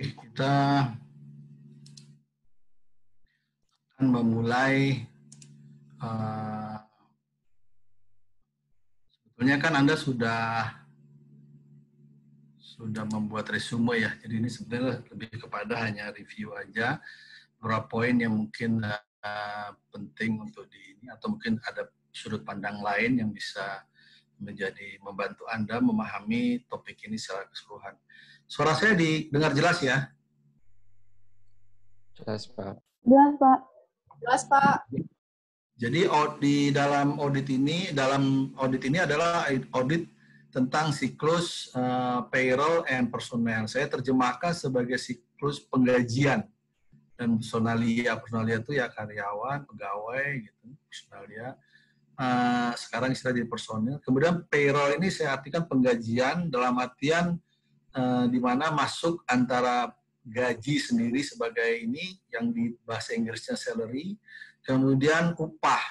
Kita akan memulai. Sebetulnya kan Anda sudah membuat resume ya. Jadi ini sebenarnya lebih kepada hanya review aja beberapa poin yang mungkin penting untuk di ini, atau mungkin ada sudut pandang lain yang bisa membantu Anda memahami topik ini secara keseluruhan. Suara saya didengar jelas ya? Jelas, Pak. Jelas, Pak. Jelas, Pak. Jadi di dalam audit ini adalah audit tentang siklus payroll and personnel. Saya terjemahkan sebagai siklus penggajian dan personalia. Personalia itu ya karyawan, pegawai, gitu. Personalia. Sekarang istilah di personil. Kemudian payroll ini saya artikan penggajian dalam artian di mana masuk antara gaji sendiri sebagai ini yang di bahasa Inggrisnya salary, kemudian upah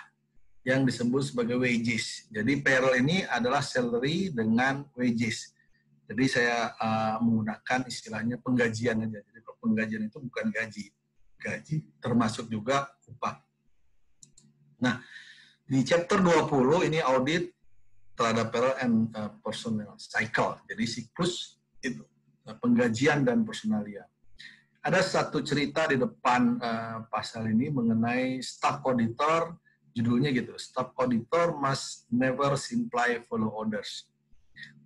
yang disebut sebagai wages. Jadi payroll ini adalah salary dengan wages. Jadi saya menggunakan istilahnya penggajian aja. Jadi penggajian itu bukan gaji termasuk juga upah. Nah, di chapter 20 ini audit terhadap payroll and personnel cycle. Jadi siklus itu penggajian dan personalia. Ada satu cerita di depan pasal ini mengenai staff auditor, judulnya gitu, staff auditor must never simply follow orders.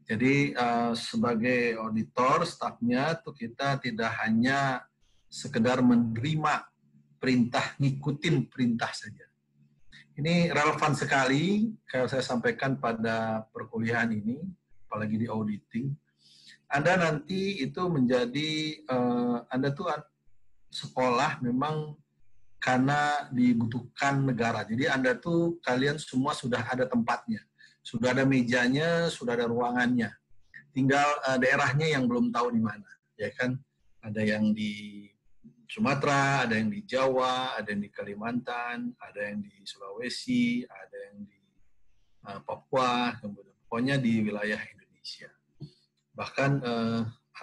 Jadi sebagai auditor, staffnya tuh kita tidak hanya sekedar menerima perintah, ngikutin perintah saja. Ini relevan sekali kalau saya sampaikan pada perkuliahan ini, apalagi di auditing. Anda nanti itu menjadi, Anda tuh sekolah memang karena dibutuhkan negara. Jadi Anda tuh, kalian semua sudah ada tempatnya. Sudah ada mejanya, sudah ada ruangannya. Tinggal daerahnya yang belum tahu di mana. Ya kan? Ada yang di Sumatera, ada yang di Jawa, ada yang di Kalimantan, ada yang di Sulawesi, ada yang di Papua, kemudian pokoknya di wilayah Indonesia. Bahkan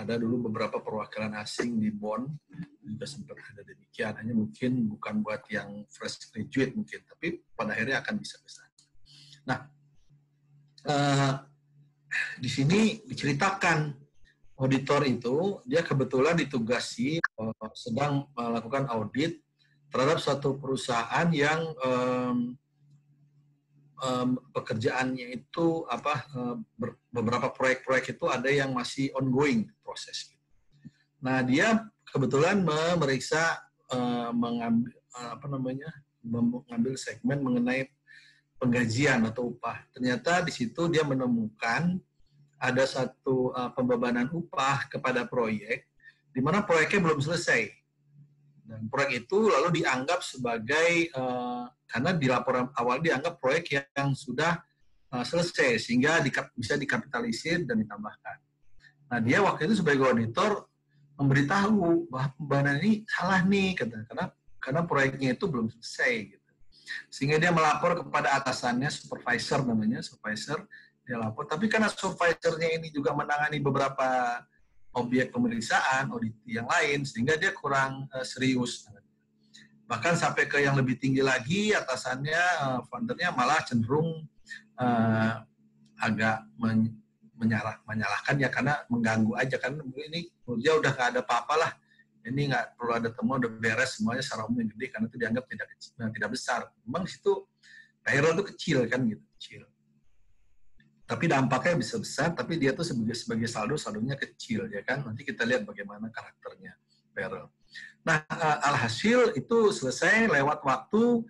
ada dulu beberapa perwakilan asing di Bonn, juga sempat ada demikian, hanya mungkin bukan buat yang fresh graduate mungkin, tapi pada akhirnya akan bisa ke sana. Nah, di sini diceritakan auditor itu, dia kebetulan ditugasi sedang melakukan audit terhadap suatu perusahaan yang pekerjaannya itu beberapa proyek-proyek itu ada yang masih ongoing proses. Nah, dia kebetulan memeriksa mengambil segmen mengenai penggajian atau upah. Ternyata di situ dia menemukan ada satu pembebanan upah kepada proyek di mana proyeknya belum selesai. Dan proyek itu lalu dianggap sebagai karena di laporan awal dianggap proyek yang sudah selesai sehingga bisa dikapitalisir dan ditambahkan. Nah, dia waktu itu sebagai auditor memberitahu bahwa pembebanan ini salah nih, karena proyeknya itu belum selesai. Gitu. Sehingga dia melapor kepada atasannya, supervisor, dia lapor. Tapi karena supervisornya ini juga menangani beberapa objek pemeriksaan, audit yang lain, sehingga dia kurang serius. Bahkan sampai ke yang lebih tinggi lagi, atasannya, foundernya malah cenderung agak menyalahkan ya, karena mengganggu aja, kan ini dia udah nggak ada apa-apa lah, ini nggak perlu ada temuan, udah beres semuanya secara umum gede, karena itu dianggap tidak besar. Memang situ payroll itu kecil kan gitu, kecil. Tapi dampaknya bisa besar, tapi dia tuh sebagai saldonya kecil ya kan. Nanti kita lihat bagaimana karakternya payroll. Nah, alhasil itu selesai lewat waktu,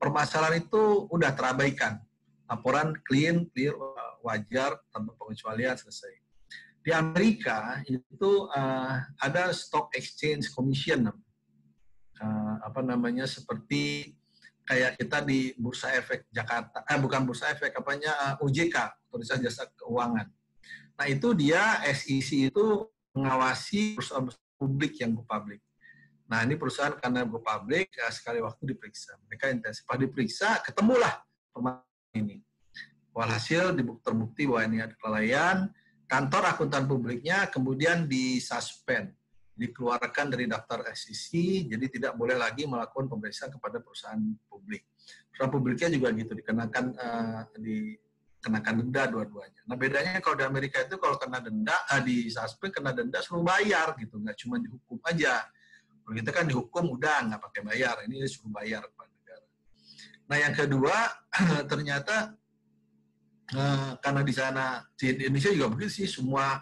permasalahan itu udah terabaikan. Laporan clear, wajar, tanpa pengecualian, selesai. Di Amerika itu ada Stock Exchange Commission, seperti kayak kita di Bursa Efek Jakarta, bukan Bursa Efek, OJK, Otoritas Jasa Keuangan. Nah itu dia SEC itu mengawasi perusahaan publik yang go public. Nah ini perusahaan karena go public sekali waktu diperiksa. Mereka intensif diperiksa, ketemulah permasalahan ini. Walhasil terbukti bahwa ini ada kelalaian. Kantor akuntan publiknya kemudian disuspend, dikeluarkan dari daftar SEC, jadi tidak boleh lagi melakukan pemeriksaan kepada perusahaan publik. Perusahaan publiknya juga gitu, dikenakan denda dua-duanya. Nah bedanya kalau di Amerika itu kalau kena denda, disuspend kena denda suruh bayar gitu, nggak cuma dihukum aja. Kalau kita kan dihukum udah nggak pakai bayar, ini disuruh bayar kepada negara. Nah yang kedua ternyata karena di sana di Indonesia juga begitu sih, semua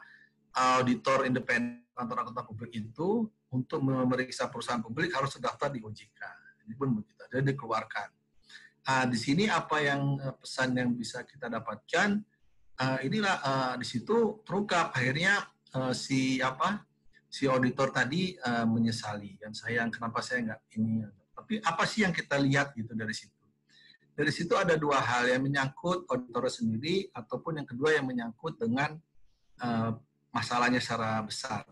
auditor independen kantor akuntan publik itu untuk memeriksa perusahaan publik harus terdaftar di OJK. Ini pun begitu, jadi dikeluarkan. Di sini apa yang pesan yang bisa kita dapatkan, inilah di situ terungkap akhirnya si auditor tadi menyesali, dan sayang kenapa saya nggak ini. Tapi apa sih yang kita lihat gitu dari situ? Dari situ ada dua hal yang menyangkut auditor sendiri, ataupun yang kedua yang menyangkut dengan masalahnya secara besar.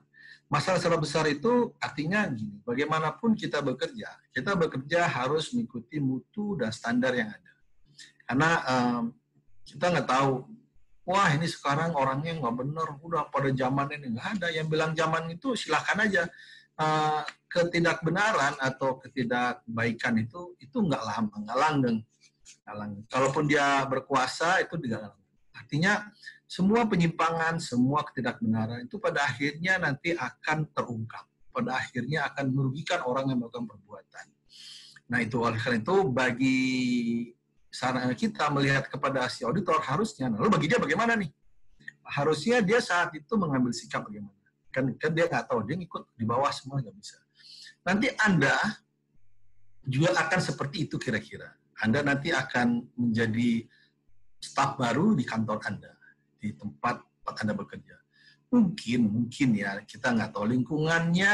Masalah secara besar itu artinya gini, bagaimanapun kita bekerja harus mengikuti mutu dan standar yang ada. Karena kita nggak tahu, wah ini sekarang orangnya nggak benar, udah pada zaman ini nggak ada. Yang bilang zaman itu silakan aja. Ketidakbenaran atau ketidakbaikan itu nggak lama, nggak langgeng. Kalaupun dia berkuasa itu tidak. Artinya semua penyimpangan, semua ketidakbenaran itu pada akhirnya nanti akan terungkap. Pada akhirnya akan merugikan orang yang melakukan perbuatan. Nah itu oleh karena itu bagi saran kita melihat kepada si auditor harusnya, lalu bagi dia bagaimana nih? Harusnya dia saat itu mengambil sikap bagaimana? Kan dia nggak tahu, dia ngikut di bawah semua nggak bisa. Nanti Anda juga akan seperti itu kira-kira. Anda nanti akan menjadi staf baru di kantor Anda, di tempat Anda bekerja. Mungkin ya, kita nggak tahu, lingkungannya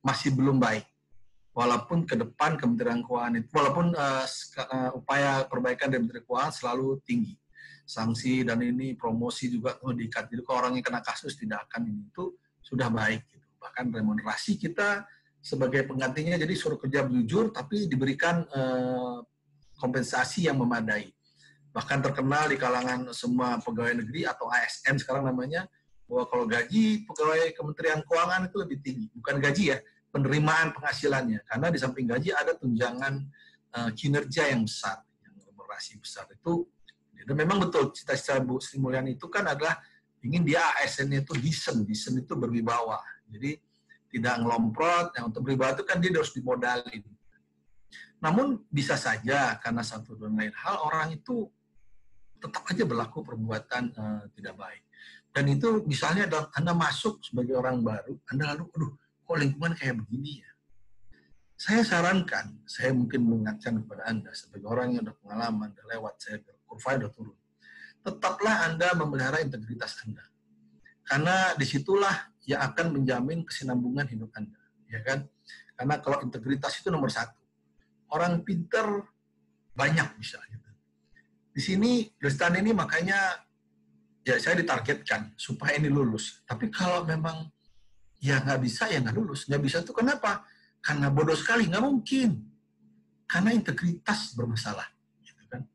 masih belum baik. Walaupun ke depan Kementerian Keuangan itu, walaupun upaya perbaikan dari Kementerian Keuangan selalu tinggi. Sanksi dan ini promosi juga diikat. Jadi kalau orang yang kena kasus tidak akan ini, itu sudah baik. Gitu. Bahkan remunerasi kita sebagai penggantinya, jadi suruh kerja jujur, tapi diberikan kompensasi yang memadai. Bahkan terkenal di kalangan semua pegawai negeri atau ASN sekarang namanya, bahwa kalau gaji pegawai Kementerian Keuangan itu lebih tinggi. Bukan gaji ya, penerimaan penghasilannya. Karena di samping gaji ada tunjangan kinerja yang besar, yang remunerasi besar. Itu, dan memang betul, cita-cita Bu Sri Mulyani itu kan adalah ingin dia ASN-nya itu decent itu berwibawa. Jadi tidak ngelomprot, yang untuk berwibawa itu kan dia harus dimodalin. Namun bisa saja karena satu dan lain hal orang itu tetap aja berlaku perbuatan tidak baik. Dan itu misalnya Anda masuk sebagai orang baru, Anda lalu, aduh, kok lingkungan kayak begini ya? Saya sarankan, saya mungkin mengingatkan kepada Anda sebagai orang yang udah pengalaman, udah lewat, saya kurva udah turun. Tetaplah Anda memelihara integritas Anda. Karena disitulah yang akan menjamin kesinambungan hidup Anda. Ya kan? Karena kalau integritas itu nomor satu. Orang pinter banyak bisa. Gitu. Di sini, di STAN ini makanya ya saya ditargetkan supaya ini lulus. Tapi kalau memang ya nggak bisa, ya nggak lulus. Nggak bisa itu kenapa? Karena bodoh sekali, nggak mungkin. Karena integritas bermasalah. Gitu kan?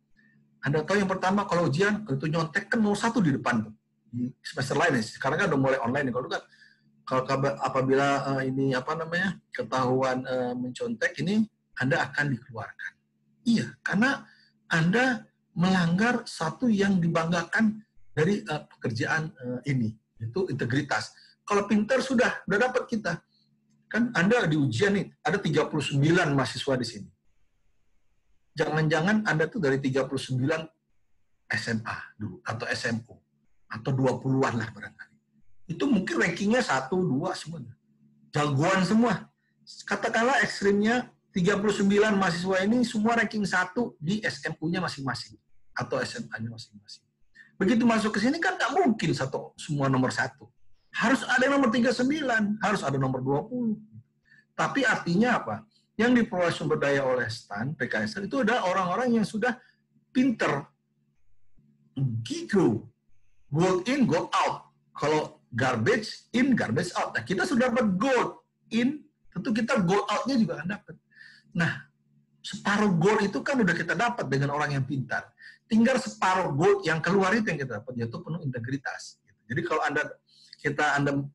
Anda tahu yang pertama kalau ujian, itu nyontek kan 01 di depan. Di semester lain, sekarang kan udah mulai online. Kalau kan, kalau apabila ini ketahuan mencontek ini, Anda akan dikeluarkan. Iya, karena Anda melanggar satu yang dibanggakan dari pekerjaan ini, itu integritas. Kalau pintar sudah dapat kita. Kan Anda di ujian nih, ada 39 mahasiswa di sini. Jangan-jangan Anda tuh dari 39 SMA dulu, atau SMU, atau 20-an lah barangkali. Itu mungkin rankingnya 1, 2 semuanya. Jagoan semua. Katakanlah ekstrimnya, 39 mahasiswa ini semua ranking 1 di SMU-nya masing-masing atau SMA-nya masing-masing. Begitu masuk ke sini kan nggak mungkin semua nomor 1. Harus ada yang nomor 39, harus ada nomor 20. Tapi artinya apa? Yang diperoleh sumber daya oleh STAN, PKSR, itu adalah orang-orang yang sudah pinter. Gigo. Go in, go out. kalau garbage in, garbage out. Nah, kita sudah dapat gold in, tentu kita gold out-nya juga akan dapat. Nah, separuh gold itu kan udah kita dapat dengan orang yang pintar. Tinggal separuh gold yang keluar itu yang kita dapat, yaitu penuh integritas. Jadi kalau Anda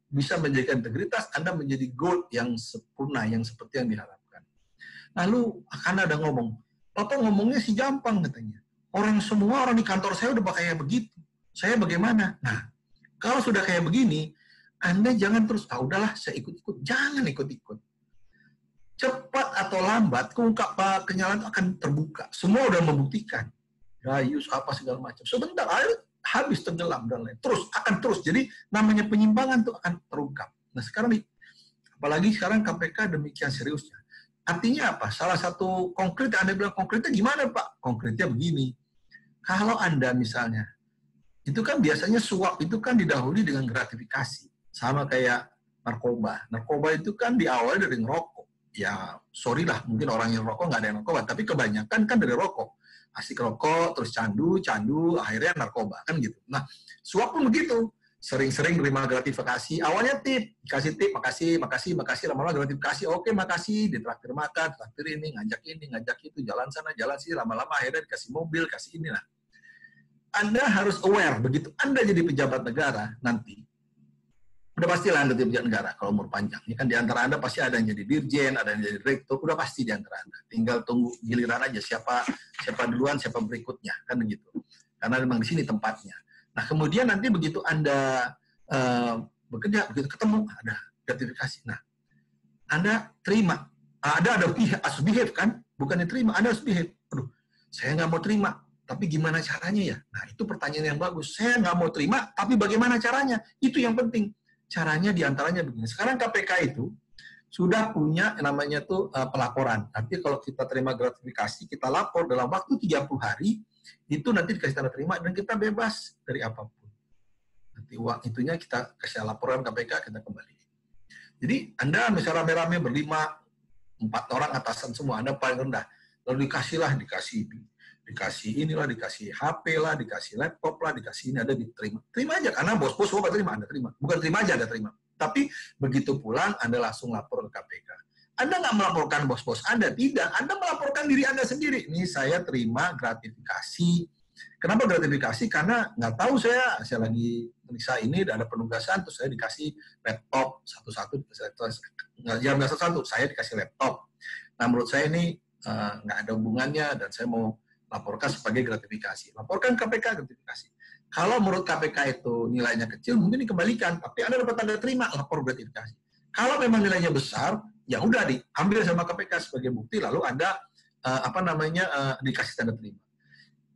bisa menjaga integritas, Anda menjadi gold yang sempurna, yang seperti yang diharapkan. Lalu akan ada ngomong, Bapak ngomongnya sih gampang katanya. Semua orang di kantor saya udah kayak begitu. Saya bagaimana? Nah, kalau sudah kayak begini, Anda jangan terus, udahlah saya ikut-ikut. Jangan ikut-ikut. Cepat atau lambat, kenyalaan akan terbuka. Semua udah membuktikan. Gayus, apa segala macam. Sebentar, air habis tenggelam dan lain. Akan terus. Jadi namanya penyimpangan itu akan terungkap. Nah sekarang, apalagi sekarang KPK demikian seriusnya. Artinya apa? Salah satu konkret, Anda bilang konkretnya gimana Pak? Konkretnya begini. Kalau Anda misalnya, itu kan biasanya suap itu kan didahului dengan gratifikasi. Sama kayak narkoba. Narkoba itu kan diawali dari ngerokok. Ya, sorry lah, mungkin orang yang rokok nggak ada yang narkoba, tapi kebanyakan kan dari rokok. Asik rokok, terus candu, akhirnya narkoba, kan gitu. Nah, suap pun begitu. Sering-sering terima gratifikasi. Awalnya tip, dikasih tip, makasih, lama-lama gratifikasi, oke, makasih, ditraktir makan, traktir ini, ngajak itu, jalan sana, jalan sini, lama-lama akhirnya dikasih mobil, kasih ini. Nah, Anda harus aware, begitu Anda jadi pejabat negara nanti, udah pastilah Anda jadi pejabat negara kalau umur panjang. Ini kan di antara Anda pasti ada yang jadi dirjen, ada yang jadi direktur, udah pasti di antara Anda. Tinggal tunggu giliran aja siapa duluan, siapa berikutnya, kan begitu. Karena memang di sini tempatnya. Nah, kemudian nanti begitu Anda bekerja, begitu ketemu ada gratifikasi. Nah, Anda terima. Ada harus behave kan? Bukan diterima, Anda harus behave. Aduh, saya nggak mau terima. Tapi gimana caranya ya? Nah, itu pertanyaan yang bagus. Saya nggak mau terima, tapi bagaimana caranya? Itu yang penting. Caranya diantaranya begini. Sekarang KPK itu sudah punya namanya tuh pelaporan. Nanti kalau kita terima gratifikasi, kita lapor dalam waktu 30 hari, itu nanti dikasih tanda terima dan kita bebas dari apapun. Nanti uang itunya kita kasih laporan KPK, kita kembali. Jadi Anda misalnya rame-rame berlima, 4 orang atasan semua, Anda paling rendah. Lalu dikasih inilah, dikasih HP lah, dikasih laptop lah, dikasih ini, ada diterima. Terima aja, karena bos-bos semua terima, Anda terima. Bukan terima aja, Anda terima. Tapi begitu pulang, Anda langsung lapor ke KPK. Anda nggak melaporkan bos-bos Anda, tidak. Anda melaporkan diri Anda sendiri. Ini saya terima gratifikasi. Kenapa gratifikasi? Karena nggak tahu saya lagi periksa ini, ada penugasan, terus saya dikasih laptop satu-satu, saya dikasih laptop. Nah, menurut saya ini nggak ada hubungannya, dan saya mau laporkan sebagai gratifikasi. Laporkan KPK gratifikasi. Kalau menurut KPK itu nilainya kecil, mungkin dikembalikan. Tapi Anda dapat tanda terima, lapor gratifikasi. Kalau memang nilainya besar, ya udah diambil sama KPK sebagai bukti, lalu Anda dikasih tanda terima.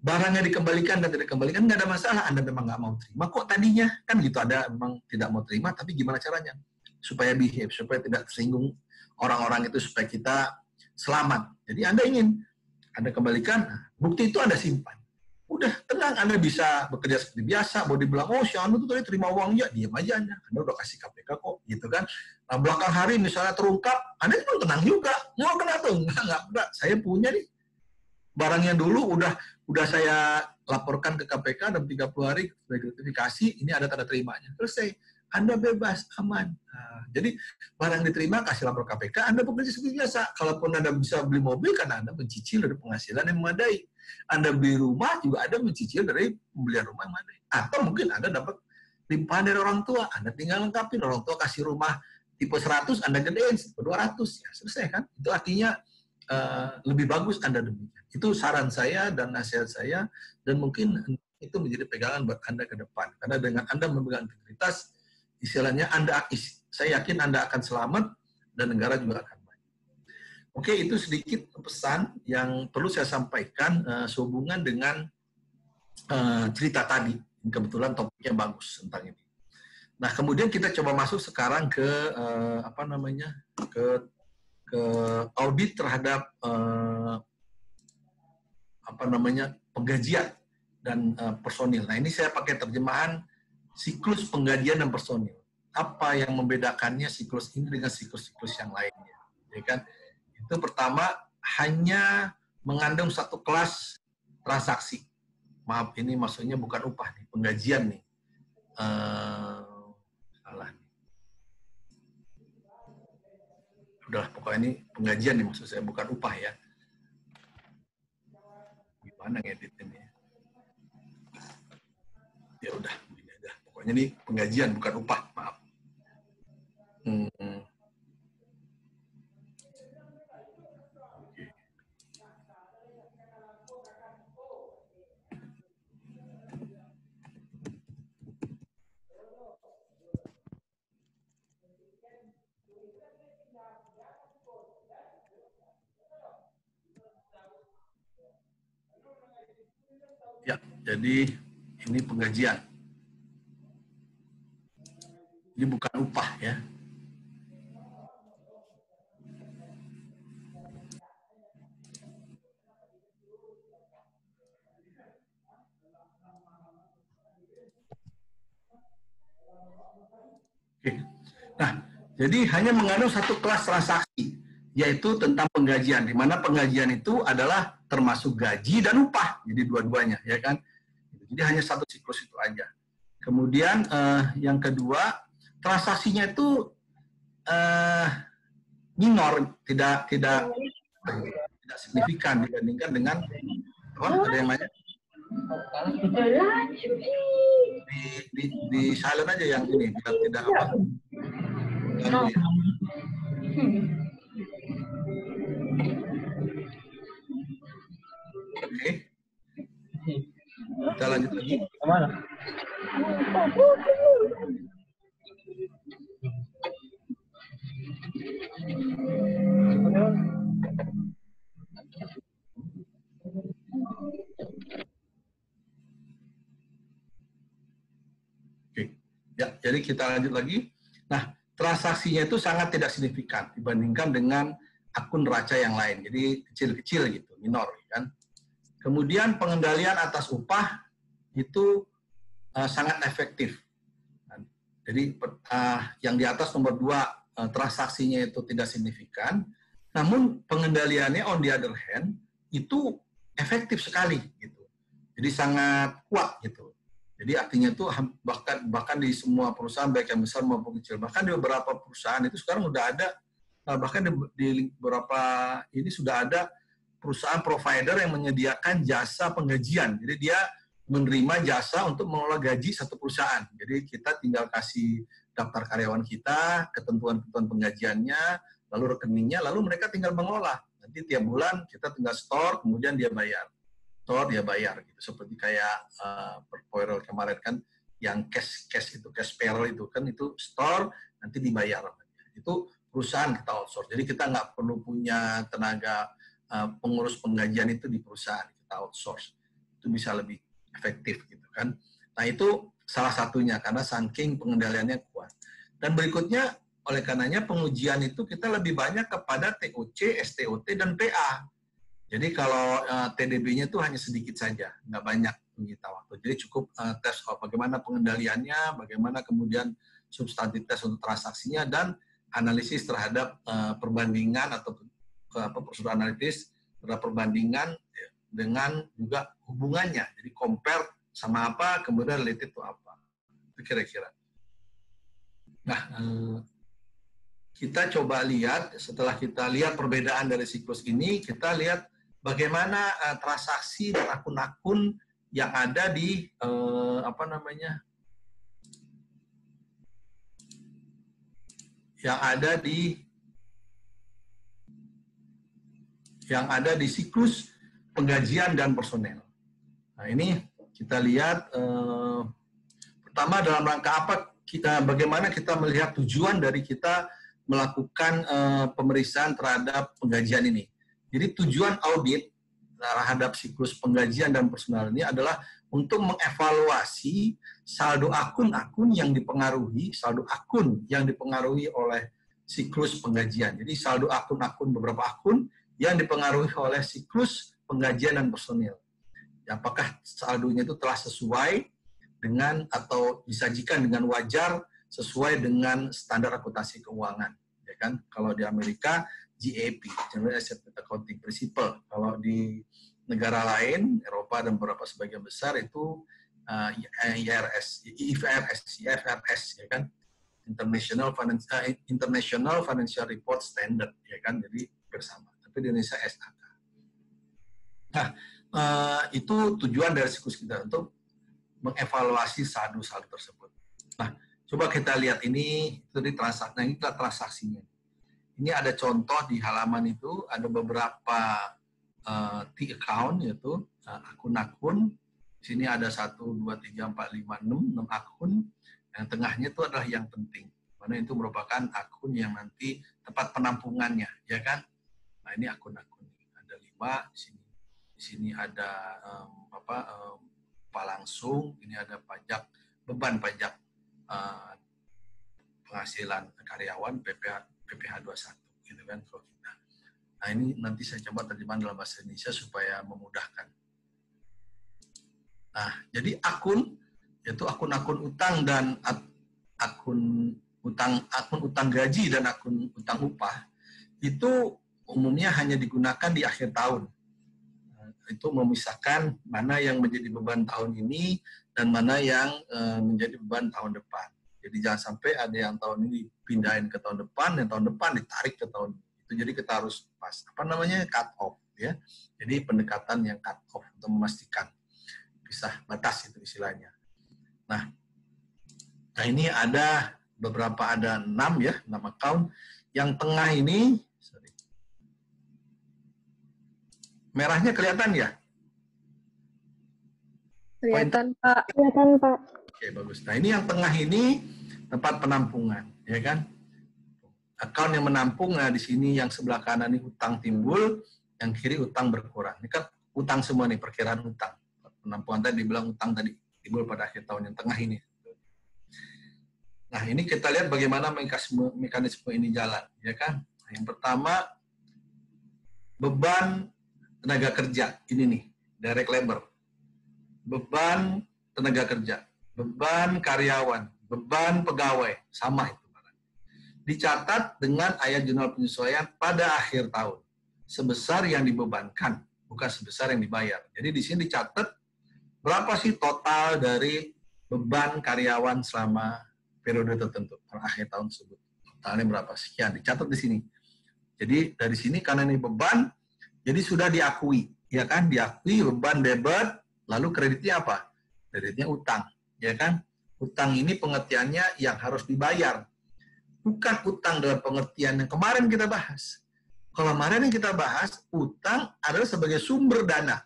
Barangnya dikembalikan dan tidak dikembalikan, nggak ada masalah. Anda memang nggak mau terima. Kok tadinya? Kan gitu, Anda memang tidak mau terima, tapi gimana caranya? Supaya behave, supaya tidak tersinggung orang-orang itu, supaya kita selamat. Jadi Anda ingin Anda kembalikan, bukti itu Anda simpan. Udah, tenang, Anda bisa bekerja seperti biasa, mau dibilang, si Anu tuh tadi terima uang, ya diam aja Anda udah kasih KPK kok, gitu kan. Nah, belakang hari misalnya terungkap, Anda itu tenang juga, mau kena tuh, enggak, saya punya nih, barangnya dulu udah saya laporkan ke KPK dalam 30 hari, gratifikasi, ini ada tanda terimanya, selesai. Anda bebas, aman. Nah, jadi barang diterima, kasih lapor KPK, Anda bekerja seperti biasa. Kalaupun Anda bisa beli mobil, karena Anda mencicil dari penghasilan yang memadai. Anda beli rumah, juga Anda mencicil dari pembelian rumah yang memadai. Atau mungkin Anda dapat limpahan dari orang tua, Anda tinggal lengkapin, orang tua kasih rumah tipe 100, Anda gedein, tipe 200, ya selesai kan? Itu artinya lebih bagus Anda demikian. Itu saran saya dan nasihat saya, dan mungkin itu menjadi pegangan buat Anda ke depan. Karena dengan Anda memegang integritas, istilahnya saya yakin Anda akan selamat dan negara juga akan baik. Oke, itu sedikit pesan yang perlu saya sampaikan sehubungan dengan cerita tadi. Kebetulan topiknya bagus tentang ini. Nah, kemudian kita coba masuk sekarang ke ke audit terhadap penggajian dan personil. Nah, ini saya pakai terjemahan siklus penggajian dan personil. Apa yang membedakannya siklus ini dengan siklus-siklus yang lainnya? Ya kan? Itu pertama, hanya mengandung satu kelas transaksi. Maaf, ini maksudnya bukan upah nih, penggajian nih. Udah, pokoknya ini penggajian nih maksud saya, bukan upah ya. Gimana ngedit ini? Ya udah, begini aja. Pokoknya ini penggajian bukan upah, maaf. Ya, jadi ini penggajian. Ini bukan upah ya. Oke. Nah, jadi hanya mengandung satu kelas transaksi, yaitu tentang penggajian, di mana penggajian itu adalah termasuk gaji dan upah, jadi dua-duanya, ya kan? Jadi hanya satu siklus itu aja. Kemudian yang kedua, transaksinya itu minor, tidak signifikan dibandingkan dengan ada yang lain. Di silent aja yang ini, biar tidak apa. Oke. Kita lanjut lagi. Kemana? Oke. Ya, jadi kita lanjut lagi. Nah, transaksinya itu sangat tidak signifikan dibandingkan dengan akun neraca yang lain. Jadi kecil-kecil gitu, minor kan. Kemudian pengendalian atas upah itu sangat efektif. Jadi yang di atas nomor 2 transaksinya itu tidak signifikan, namun pengendaliannya on the other hand itu efektif sekali gitu. Jadi sangat kuat gitu. Jadi artinya itu bahkan di semua perusahaan baik yang besar maupun kecil, bahkan di beberapa perusahaan itu sekarang sudah ada, bahkan di beberapa ini sudah ada perusahaan provider yang menyediakan jasa penggajian. Jadi dia menerima jasa untuk mengelola gaji satu perusahaan. Jadi kita tinggal kasih daftar karyawan kita, ketentuan-ketentuan penggajiannya, lalu rekeningnya, lalu mereka tinggal mengelola. Nanti tiap bulan kita tinggal store, kemudian dia bayar. Store dia bayar gitu. Seperti kayak payroll kemarin kan, yang cash itu, cash payroll itu kan itu store nanti dibayar. Itu perusahaan kita outsource. Jadi kita nggak perlu punya tenaga pengurus penggajian itu di perusahaan, kita outsource. Itu bisa lebih efektif gitu kan. Nah itu salah satunya karena saking pengendaliannya kuat. Dan berikutnya oleh karenanya pengujian itu kita lebih banyak kepada TOC, STOT dan PA. Jadi kalau TDB-nya itu hanya sedikit saja, nggak banyak menyita waktu. Jadi cukup tes bagaimana pengendaliannya, bagaimana kemudian substantif tes untuk transaksinya dan analisis terhadap perbandingan atau prosedur analitis terhadap perbandingan dengan juga hubungannya. Jadi compare sama apa, kemudian related to apa. Itu kira-kira. Nah, kita coba lihat, setelah kita lihat perbedaan dari siklus ini, kita lihat bagaimana transaksi dan akun-akun yang ada di yang ada di siklus penggajian dan personel. Nah, ini kita lihat pertama dalam rangka apa bagaimana kita melihat tujuan dari kita melakukan pemeriksaan terhadap penggajian ini. Jadi tujuan audit terhadap siklus penggajian dan personel ini adalah untuk mengevaluasi saldo akun-akun yang dipengaruhi oleh siklus penggajian. Jadi saldo akun-akun, beberapa akun yang dipengaruhi oleh siklus penggajian dan personil. Apakah saldonya itu telah sesuai dengan atau disajikan dengan wajar sesuai dengan standar akuntansi keuangan, ya kan? Kalau di Amerika GAAP, General Accepted Accounting Principle. Kalau di negara lain, Eropa dan beberapa sebagian besar itu IFRS, ya kan? International Financial Report Standard, ya kan, jadi bersama. Tapi di Indonesia SAK. Nah, itu tujuan dari siklus kita untuk mengevaluasi saldo-saldo tersebut. Nah, coba kita lihat ini, itu di transaksi. Nah, ini transaksinya. Ini ada contoh di halaman itu, ada beberapa T-account, yaitu akun-akun. Di sini ada 1, 2, 3, 4, 5, 6 akun. Yang tengahnya itu adalah yang penting. Karena itu merupakan akun yang nanti tempat penampungannya, ya kan? Nah, ini akun-akun. Ada 5 di sini. Di sini ada langsung, ini ada pajak, beban pajak penghasilan karyawan PPh 21, gitu kan, kalau kita. Nah, ini nanti saya coba terjemahan dalam bahasa Indonesia supaya memudahkan. Nah, jadi akun, yaitu akun-akun utang dan akun utang gaji dan akun utang upah, itu umumnya hanya digunakan di akhir tahun. Itu memisahkan mana yang menjadi beban tahun ini dan mana yang menjadi beban tahun depan. Jadi jangan sampai ada yang tahun ini pindahin ke tahun depan, dan tahun depan ditarik ke tahun itu. Jadi kita harus pas, cut off, ya. Jadi pendekatan yang cut off untuk memastikan pisah batas itu istilahnya. Nah ini ada beberapa, ada 6 ya, 6 account. Yang tengah ini, merahnya kelihatan ya? Kelihatan, Pak. Kelihatan, Pak. Oke, bagus. Nah, ini yang tengah ini tempat penampungan, ya kan? Account yang menampung, nah di sini yang sebelah kanan ini utang timbul, yang kiri utang berkurang. Ini kan utang semua nih, perkiraan utang. Penampungan tadi dibilang utang tadi, timbul pada akhir tahun yang tengah ini. Nah, ini kita lihat bagaimana mekanisme ini jalan, ya kan? Yang pertama, beban tenaga kerja, ini nih, direct labor. Beban tenaga kerja, beban karyawan, beban pegawai, sama itu. Dicatat dengan ayat jurnal penyesuaian pada akhir tahun. Sebesar yang dibebankan, bukan sebesar yang dibayar. Jadi di sini dicatat berapa sih total dari beban karyawan selama periode tertentu, pada akhir tahun tersebut. Totalnya berapa? Sekian, dicatat di sini. Jadi dari sini karena ini beban, jadi sudah diakui, ya kan? Diakui beban debit, lalu kreditnya apa? Kreditnya utang, ya kan? Utang ini pengertiannya yang harus dibayar. Bukan utang dalam pengertian yang kemarin kita bahas. Kalau kemarin yang kita bahas, utang adalah sebagai sumber dana.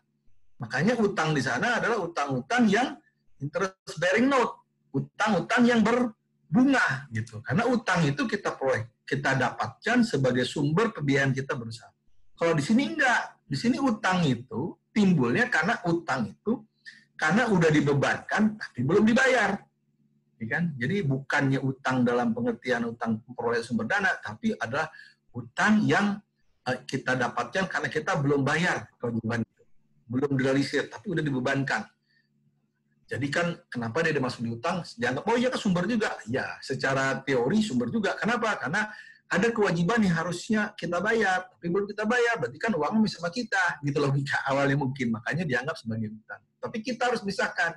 Makanya utang di sana adalah utang-utang yang interest bearing note, utang-utang yang berbunga gitu. Karena utang itu kita dapatkan sebagai sumber pembiayaan kita berusaha. Kalau di sini enggak, di sini utang itu timbulnya karena utang itu karena udah dibebankan tapi belum dibayar. Ya kan? Jadi bukannya utang dalam pengertian utang memperoleh sumber dana, tapi adalah utang yang kita dapatkan karena kita belum bayar kewajiban itu. Belum direalisir, tapi udah dibebankan. Jadi kan kenapa dia masuk di utang? Dianggap, oh iya kan sumber juga. Ya, secara teori sumber juga. Kenapa? Karena ada kewajiban yang harusnya kita bayar, tapi belum kita bayar, berarti kan uangnya sama kita. Gitu logika awalnya mungkin, makanya dianggap sebagai utang. Tapi kita harus pisahkan.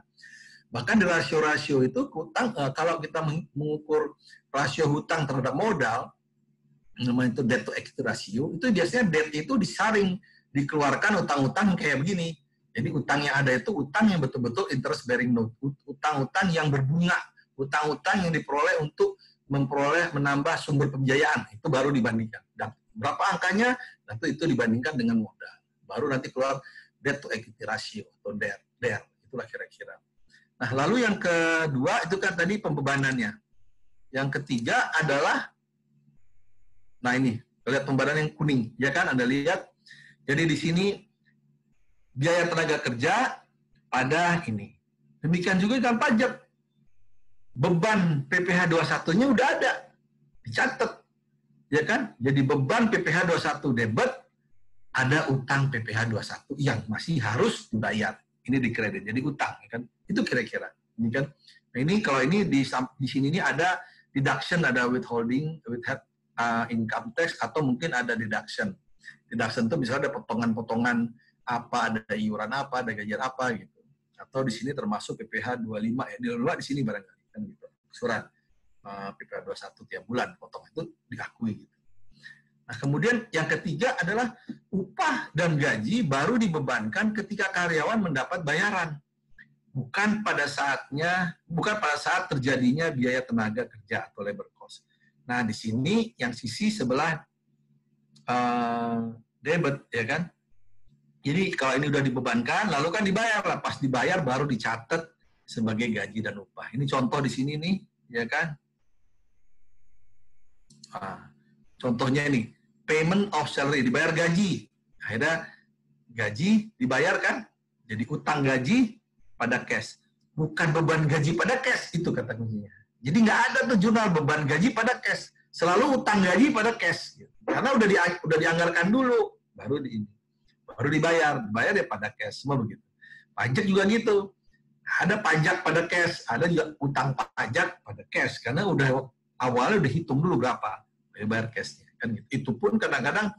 Bahkan di rasio-rasio itu, hutang, kalau kita mengukur rasio hutang terhadap modal, namanya itu debt to equity ratio, itu biasanya debt itu disaring, dikeluarkan utang-utang kayak begini. Jadi utang yang ada itu utang yang betul-betul interest bearing note, utang-utang yang berbunga, utang-utang yang diperoleh untuk menambah sumber pembiayaan, itu baru dibandingkan. Dan berapa angkanya, nanti itu dibandingkan dengan modal. Baru nanti keluar debt to equity ratio atau DER, itulah kira-kira. Nah, lalu yang kedua itu kan tadi pembebanannya. Yang ketiga adalah, nah ini, lihat pembebanan yang kuning, ya kan? Anda lihat, jadi di sini biaya tenaga kerja pada ini. Demikian juga dengan pajak. Beban PPh 21-nya udah ada, dicatat, ya kan? Jadi beban PPh 21 debit, ada utang PPh 21 yang masih harus dibayar. Ini dikredit, jadi utang, ya kan? Itu kira-kira, ini kan. Nah, ini kalau ini di sini ini ada deduction, ada withholding, income tax, atau mungkin ada deduction. Deduction itu misalnya ada potongan-potongan apa, ada iuran apa, ada gajian apa gitu. Atau di sini termasuk PPh 25 ya, di luar di sini barangkali kan gitu. Surat. PPh 21 tiap bulan, potong itu diakui. Gitu. Nah, kemudian yang ketiga adalah upah dan gaji baru dibebankan ketika karyawan mendapat bayaran. Bukan pada saat terjadinya biaya tenaga kerja atau labor cost. Nah, di sini yang sisi sebelah debit, ya kan? Jadi kalau ini udah dibebankan, lalu kan dibayar lah. Pas dibayar baru dicatat sebagai gaji dan upah. Ini contoh di sini nih, ya kan? Nah, contohnya ini, payment of salary, dibayar gaji. Akhirnya gaji dibayarkan, jadi utang gaji pada cash. Bukan beban gaji pada cash, itu kata kuncinya. Jadi nggak ada tuh jurnal beban gaji pada cash. Selalu utang gaji pada cash. Karena udah dianggarkan dulu, baru dibayar ya pada cash, semua begitu. Pajak juga gitu. Ada pajak pada cash, ada juga utang pajak pada cash. Karena awalnya udah hitung dulu berapa bayar cashnya. Kan gitu. Itu pun kadang-kadang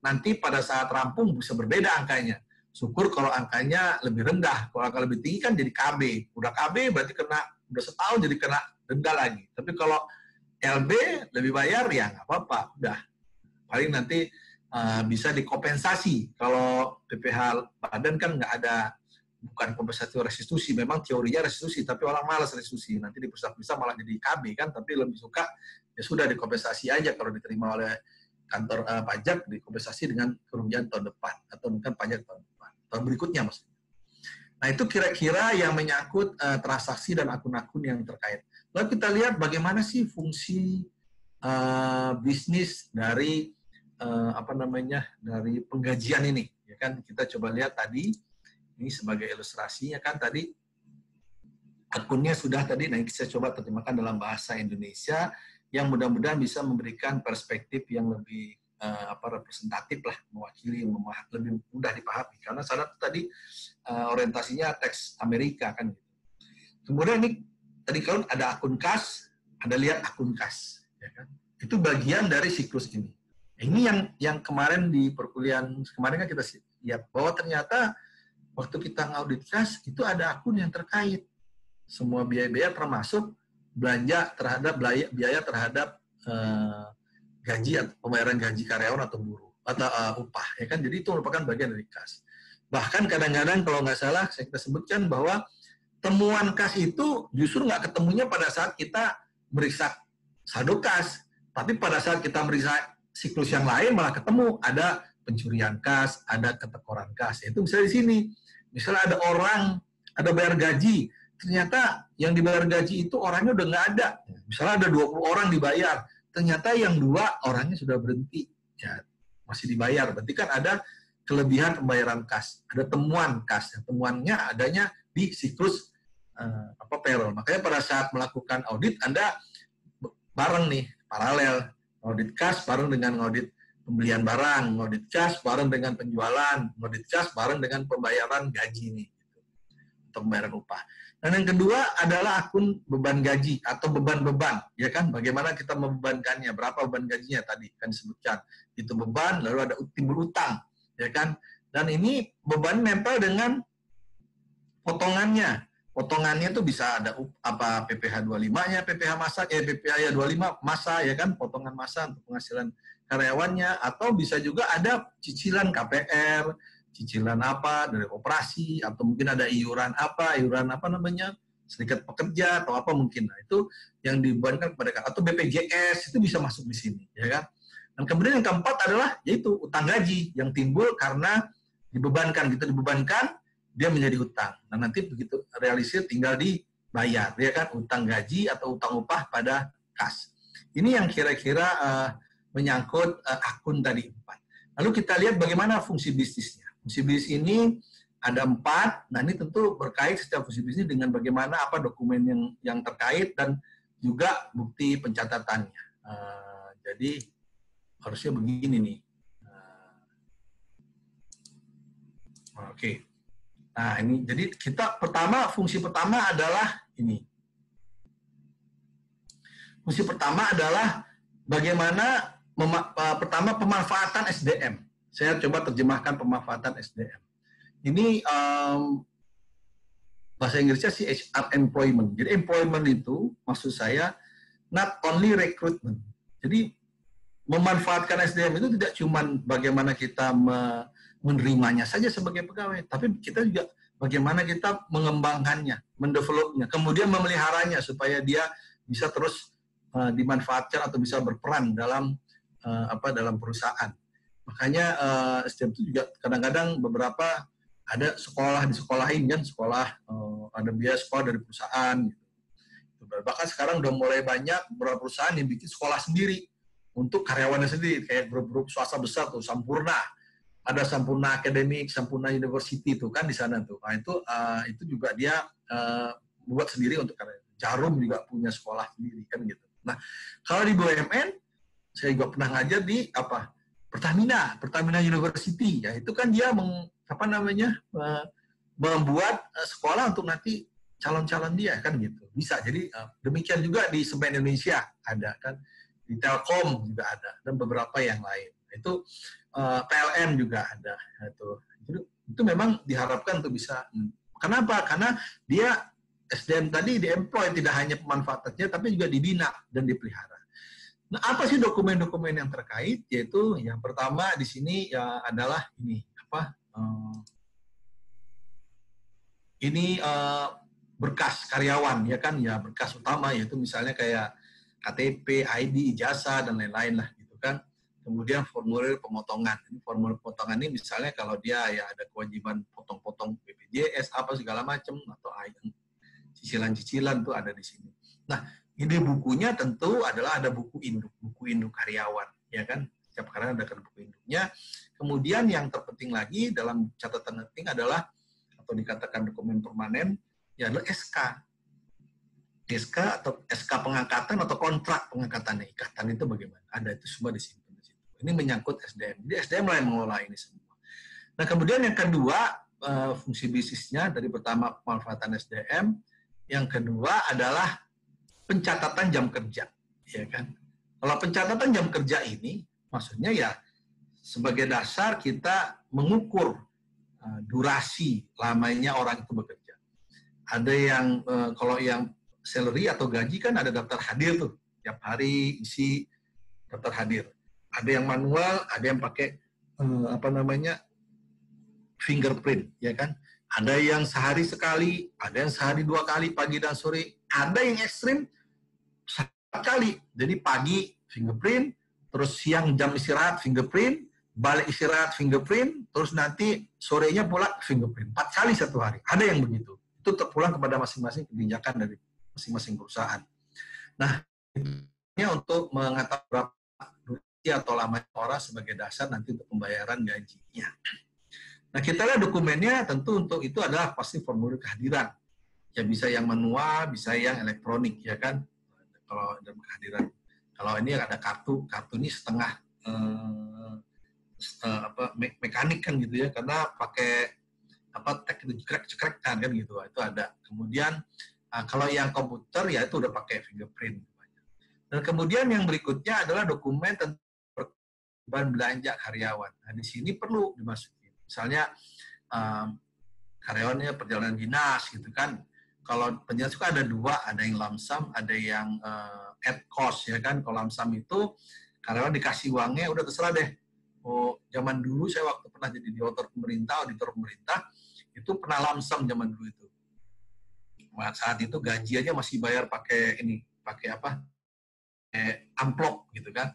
nanti pada saat rampung bisa berbeda angkanya. Syukur kalau angkanya lebih rendah. Kalau angka lebih tinggi kan jadi KB. Udah KB berarti udah setahun jadi kena denda lagi. Tapi kalau LB lebih bayar ya nggak apa-apa. Udah. Paling nanti bisa dikompensasi. Kalau PPh badan kan nggak ada, bukan kompensasi restitusi. Memang teorinya restitusi, tapi orang malas restitusi. Nanti diperiksa malah jadi KB kan. Tapi lebih suka ya sudah dikompensasi aja kalau diterima oleh kantor pajak, dikompensasi dengan kerugian tahun depan atau bukan pajak tahun berikutnya maksudnya. Nah, itu kira-kira yang menyangkut transaksi dan akun-akun yang terkait. Lalu kita lihat bagaimana sih fungsi bisnis dari dari penggajian ini, ya kan? Kita coba lihat tadi ini sebagai ilustrasinya kan tadi akunnya sudah tadi. Nah, saya coba terjemahkan dalam bahasa Indonesia yang mudah-mudahan bisa memberikan perspektif yang lebih representatif lah, mewakili, lebih mudah dipahami. Karena sana tadi orientasinya teks Amerika kan. Kemudian ini tadi kalau ada akun kas, ada lihat akun kas, ya kan? Itu bagian dari siklus ini. Ini yang kemarin di perkuliahan kemarin kan kita lihat bahwa ternyata waktu kita ngaudit kas itu ada akun yang terkait. Semua biaya-biaya termasuk belanja terhadap biaya terhadap gaji atau pembayaran gaji karyawan atau buruh atau upah, ya kan? Jadi itu merupakan bagian dari kas. Bahkan kadang-kadang kalau nggak salah kita sebutkan bahwa temuan kas itu justru nggak ketemunya pada saat kita meriksa saldo kas, tapi pada saat kita meriksa siklus yang lain malah ketemu ada pencurian kas, ada ketekoran kas. Itu misalnya di sini, misalnya ada orang ada bayar gaji, ternyata yang dibayar gaji itu orangnya udah nggak ada. Misalnya ada 20 orang dibayar, ternyata yang 2 orangnya sudah berhenti, ya masih dibayar. Berarti kan ada kelebihan pembayaran kas, ada temuan kas. Temuannya adanya di siklus payroll. Makanya pada saat melakukan audit Anda bareng nih, paralel. Audit kas bareng dengan audit pembelian barang, audit kas bareng dengan penjualan, audit kas bareng dengan pembayaran gaji nih, atau pembayaran upah. Dan yang kedua adalah akun beban gaji atau beban-beban, ya kan? Bagaimana kita membebankannya, berapa beban gajinya tadi kan disebutkan. Itu beban, lalu ada timbul utang, ya kan? Dan ini beban nempel dengan potongannya. Potongannya itu bisa ada PPh 25-nya, PPh masa, PPh 25 masa, ya kan? Potongan masa untuk penghasilan karyawannya, atau bisa juga ada cicilan KPR, cicilan apa dari operasi, atau mungkin ada iuran serikat pekerja atau apa mungkin. Nah, itu yang dibebankan kepada atau BPJS itu bisa masuk di sini, ya kan? Dan kemudian yang keempat adalah yaitu utang gaji yang timbul karena dibebankan, dia menjadi utang. Nah, nanti begitu realisir tinggal dibayar, ya kan? Utang gaji atau utang upah pada kas. Ini yang kira-kira menyangkut akun tadi 4. Lalu kita lihat bagaimana fungsi bisnisnya. Fungsi bisnis ini ada 4. Nah, ini tentu berkait setiap fungsi bisnis dengan bagaimana apa dokumen yang terkait dan juga bukti pencatatannya. Jadi harusnya begini nih. Oke. Nah, ini jadi fungsi pertama adalah ini. Fungsi pertama adalah bagaimana pertama pemanfaatan SDM. Saya coba terjemahkan pemanfaatan SDM. Ini bahasa Inggrisnya sih HR employment. Jadi employment itu maksud saya not only recruitment. Jadi memanfaatkan SDM itu tidak cuma bagaimana kita menerimanya saja sebagai pegawai, tapi kita juga bagaimana kita mengembangkannya, mendevelopnya, kemudian memeliharanya supaya dia bisa terus dimanfaatkan atau bisa berperan dalam dalam perusahaan. Makanya SDM itu juga kadang-kadang beberapa ada sekolah disekolahin kan, ada biaya sekolah dari perusahaan. Gitu. Bahkan sekarang udah mulai banyak beberapa perusahaan yang bikin sekolah sendiri untuk karyawannya sendiri, kayak grup-grup swasta besar tuh, Sampurna. Ada Sampurna Academic, Sampurna University tuh kan di sana tuh. Nah itu juga dia buat sendiri untuk karyawan. Jarum juga punya sekolah sendiri kan gitu. Nah, kalau di BUMN saya juga pernah ngajar di Pertamina University. Ya itu kan dia membuat sekolah untuk nanti calon-calon dia kan gitu. Bisa. Jadi demikian juga di Semen Indonesia ada kan. Di Telkom juga ada, dan beberapa yang lain. Itu PLN juga ada. Itu memang diharapkan untuk bisa. Kenapa? Karena dia SDM tadi di-employ, tidak hanya pemanfaatannya, tapi juga dibina dan dipelihara. Nah, apa sih dokumen-dokumen yang terkait? Yaitu yang pertama di sini ya adalah ini berkas karyawan, ya kan? Ya berkas utama, yaitu misalnya kayak KTP, ID, ijazah, dan lain-lain lah gitu kan. Kemudian formulir pemotongan. Ini formulir pemotongan ini misalnya kalau dia ya ada kewajiban potong-potong BPJS apa segala macam atau cicilan-cicilan tuh ada di sini. Nah, ini bukunya tentu adalah ada buku induk karyawan, ya kan. Setiap karyawan ada buku induknya. Kemudian yang terpenting lagi dalam catatan penting adalah atau dikatakan dokumen permanen ya adalah SK atau SK pengangkatan atau kontrak pengangkatannya, ikatan itu bagaimana? Ada itu semua disimpan di situ. Ini menyangkut SDM. Jadi SDM lah yang mengelola ini semua. Nah, kemudian yang kedua, fungsi bisnisnya dari pertama pemanfaatan SDM, yang kedua adalah pencatatan jam kerja, ya kan? Kalau pencatatan jam kerja ini maksudnya ya sebagai dasar kita mengukur durasi lamanya orang itu bekerja. Ada yang kalau yang salary atau gaji kan ada daftar hadir tuh. Tiap hari isi daftar hadir. Ada yang manual, ada yang pakai fingerprint, ya kan? Ada yang sehari sekali, ada yang sehari 2 kali, pagi dan sore. Ada yang ekstrim 4 kali. Jadi pagi fingerprint, terus siang jam istirahat fingerprint, balik istirahat fingerprint, terus nanti sorenya pula fingerprint. 4 kali satu hari. Ada yang begitu. Itu terpulang kepada masing-masing kebijakan dari masing-masing perusahaan. Nah, ini untuk mengetahui berapa durasi atau lama orang sebagai dasar nanti untuk pembayaran gajinya. Nah, kita lihat dokumennya tentu untuk itu adalah pasti formulir kehadiran. Ya bisa yang manual, bisa yang elektronik, ya kan? Kalau dalam kehadiran. Kalau ini ada kartu ini setengah mekanik kan gitu ya, karena pakai tek itu cekrek kan gitu. Itu ada. Kemudian kalau yang komputer ya itu udah pakai fingerprint. Dan kemudian yang berikutnya adalah dokumen tentang belanja karyawan. Nah, di sini perlu dimasukin. Misalnya karyawannya perjalanan dinas gitu kan. Kalau penjelasan suka ada 2, ada yang lump sum, ada yang at cost, ya kan. Kalau lump sum itu karyawan dikasih uangnya udah terserah deh. Oh, zaman dulu saya waktu pernah jadi auditor pemerintah itu pernah lump sum zaman dulu itu. Saat itu gaji aja masih bayar pakai amplop gitu kan.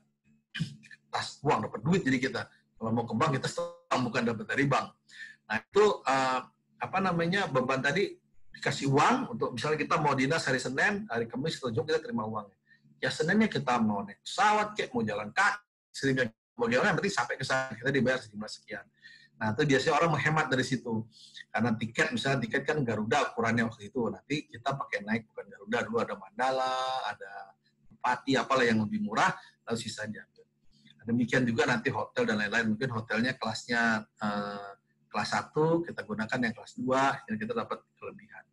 Tas uang dapat duit jadi kita. Kalau mau ke bank kita setorang, bukan dapat dari bank. Nah, itu beban tadi dikasih uang untuk misalnya kita mau dinas hari Senin, hari Kamis atau Jumat kita terima uangnya. Ya Seninnya kita mau naik pesawat kayak mau jalan kaki, sehingga bagaimana yang penting sampai ke sana kita dibayar sejumlah sekian. Nah, itu biasanya orang menghemat dari situ. Karena misalnya tiket kan Garuda ukurannya waktu itu. Nanti kita pakai naik bukan Garuda, dulu ada Mandala, ada Pati, apalah yang lebih murah, lalu sisanya. Demikian juga nanti hotel dan lain-lain. Mungkin hotelnya kelasnya kelas 1, kita gunakan yang kelas 2, dan kita dapat kelebihan.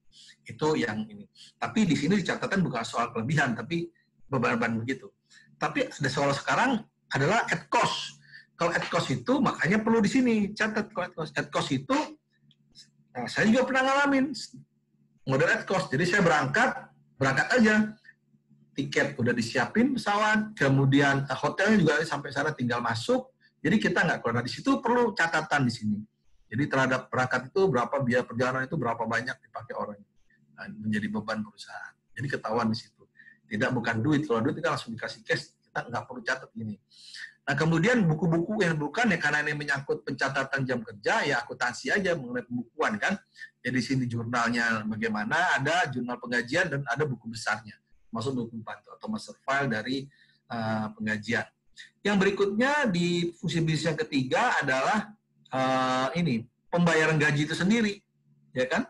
Itu yang ini. Tapi di sini dicatatkan bukan soal kelebihan, tapi beban-beban begitu. Tapi ada soal sekarang adalah at cost. Kalau at cost itu makanya perlu di sini catat. Kalau at cost itu saya juga pernah ngalamin model at cost. Jadi saya berangkat aja tiket udah disiapin pesawat, kemudian hotelnya juga sampai sana tinggal masuk. Jadi kita nggak keluar. Nah, di situ perlu catatan di sini. Jadi terhadap berangkat itu berapa biaya perjalanan itu berapa banyak dipakai orang. Nah, menjadi beban perusahaan. Jadi ketahuan di situ. Tidak bukan duit. Kalau duit kita langsung dikasih cash, kita nggak perlu catat ini. Nah, kemudian buku-buku yang bukan ya karena ini menyangkut pencatatan jam kerja, ya akuntansi aja mengenai pembukuan kan. Jadi di sini jurnalnya bagaimana, ada jurnal penggajian dan ada buku besarnya. Maksud buku bantu atau master file dari penggajian. Yang berikutnya di fungsi bisnis yang ketiga adalah ini pembayaran gaji itu sendiri, ya kan?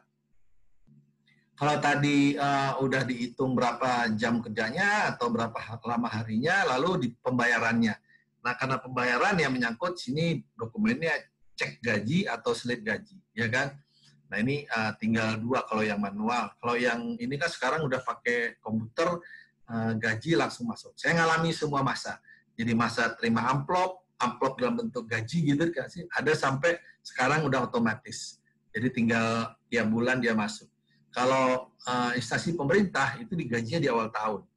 Kalau tadi udah dihitung berapa jam kerjanya atau berapa lama harinya, lalu di pembayarannya. Nah, karena pembayaran yang menyangkut sini dokumennya cek gaji atau slip gaji, ya kan? Nah, ini tinggal 2 kalau yang manual. Kalau yang ini kan sekarang udah pakai komputer, gaji langsung masuk. Saya ngalami semua masa. Jadi masa terima amplop dalam bentuk gaji gitu kan sih. Ada sampai sekarang udah otomatis. Jadi tinggal tiap bulan dia masuk. Kalau instansi pemerintah itu digajinya di awal tahun.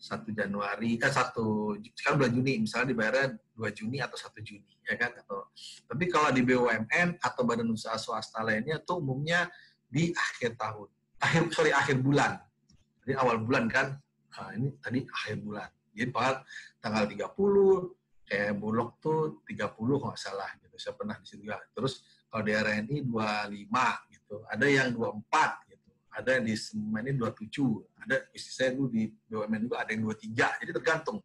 1 Januari, sekarang bulan Juni, misalnya dibayarnya 2 Juni atau 1 Juni, ya kan? Tapi kalau di BUMN atau badan usaha swasta lainnya tuh umumnya di akhir tahun. Akhir bulan. Jadi awal bulan kan, ini tadi akhir bulan. Jadi tanggal 30, kayak Bulog tuh 30 kalau nggak salah, gitu. Saya pernah di situ juga. Terus kalau di RNI 25, gitu. Ada yang 24, gitu. Ada di Semen ini 27, ada istri saya dulu di BUMN juga ada yang 23, jadi tergantung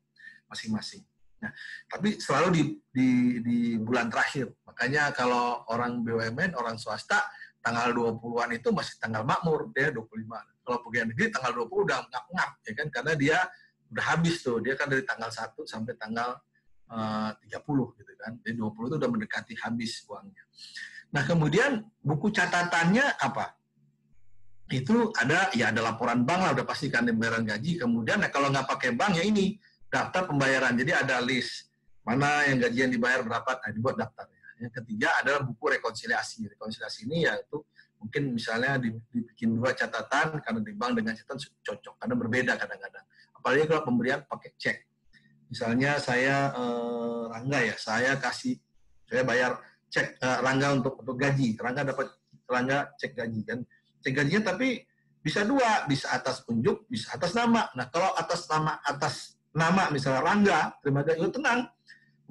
masing-masing. Nah, tapi selalu di bulan terakhir. Makanya kalau orang BUMN, orang swasta, tanggal 20-an itu masih tanggal makmur, dia 25. Kalau pegawai negeri tanggal 20 udah ngap-ngap, ya kan? Karena dia udah habis tuh, dia kan dari tanggal 1 sampai tanggal 30, gitu kan. Jadi 20 itu udah mendekati habis uangnya. Nah, kemudian buku catatannya apa? Itu ada laporan bank lah, udah pastikan pembayaran gaji. Kemudian kalau nggak pakai bank ya ini daftar pembayaran. Jadi ada list mana yang gajian dibayar berapa, dibuat daftarnya. Yang ketiga adalah buku rekonsiliasi. Rekonsiliasi ini yaitu mungkin misalnya dibikin 2 catatan karena di bank dengan catatan cocok karena berbeda kadang-kadang. Apalagi kalau pemberian pakai cek. Misalnya saya Rangga ya, saya bayar cek Rangga untuk gaji. Rangga cek gaji kan. Cek gajinya tapi bisa 2, bisa atas unjuk, bisa atas nama. Nah, kalau atas nama misalnya Rangga, terima gaji, tenang.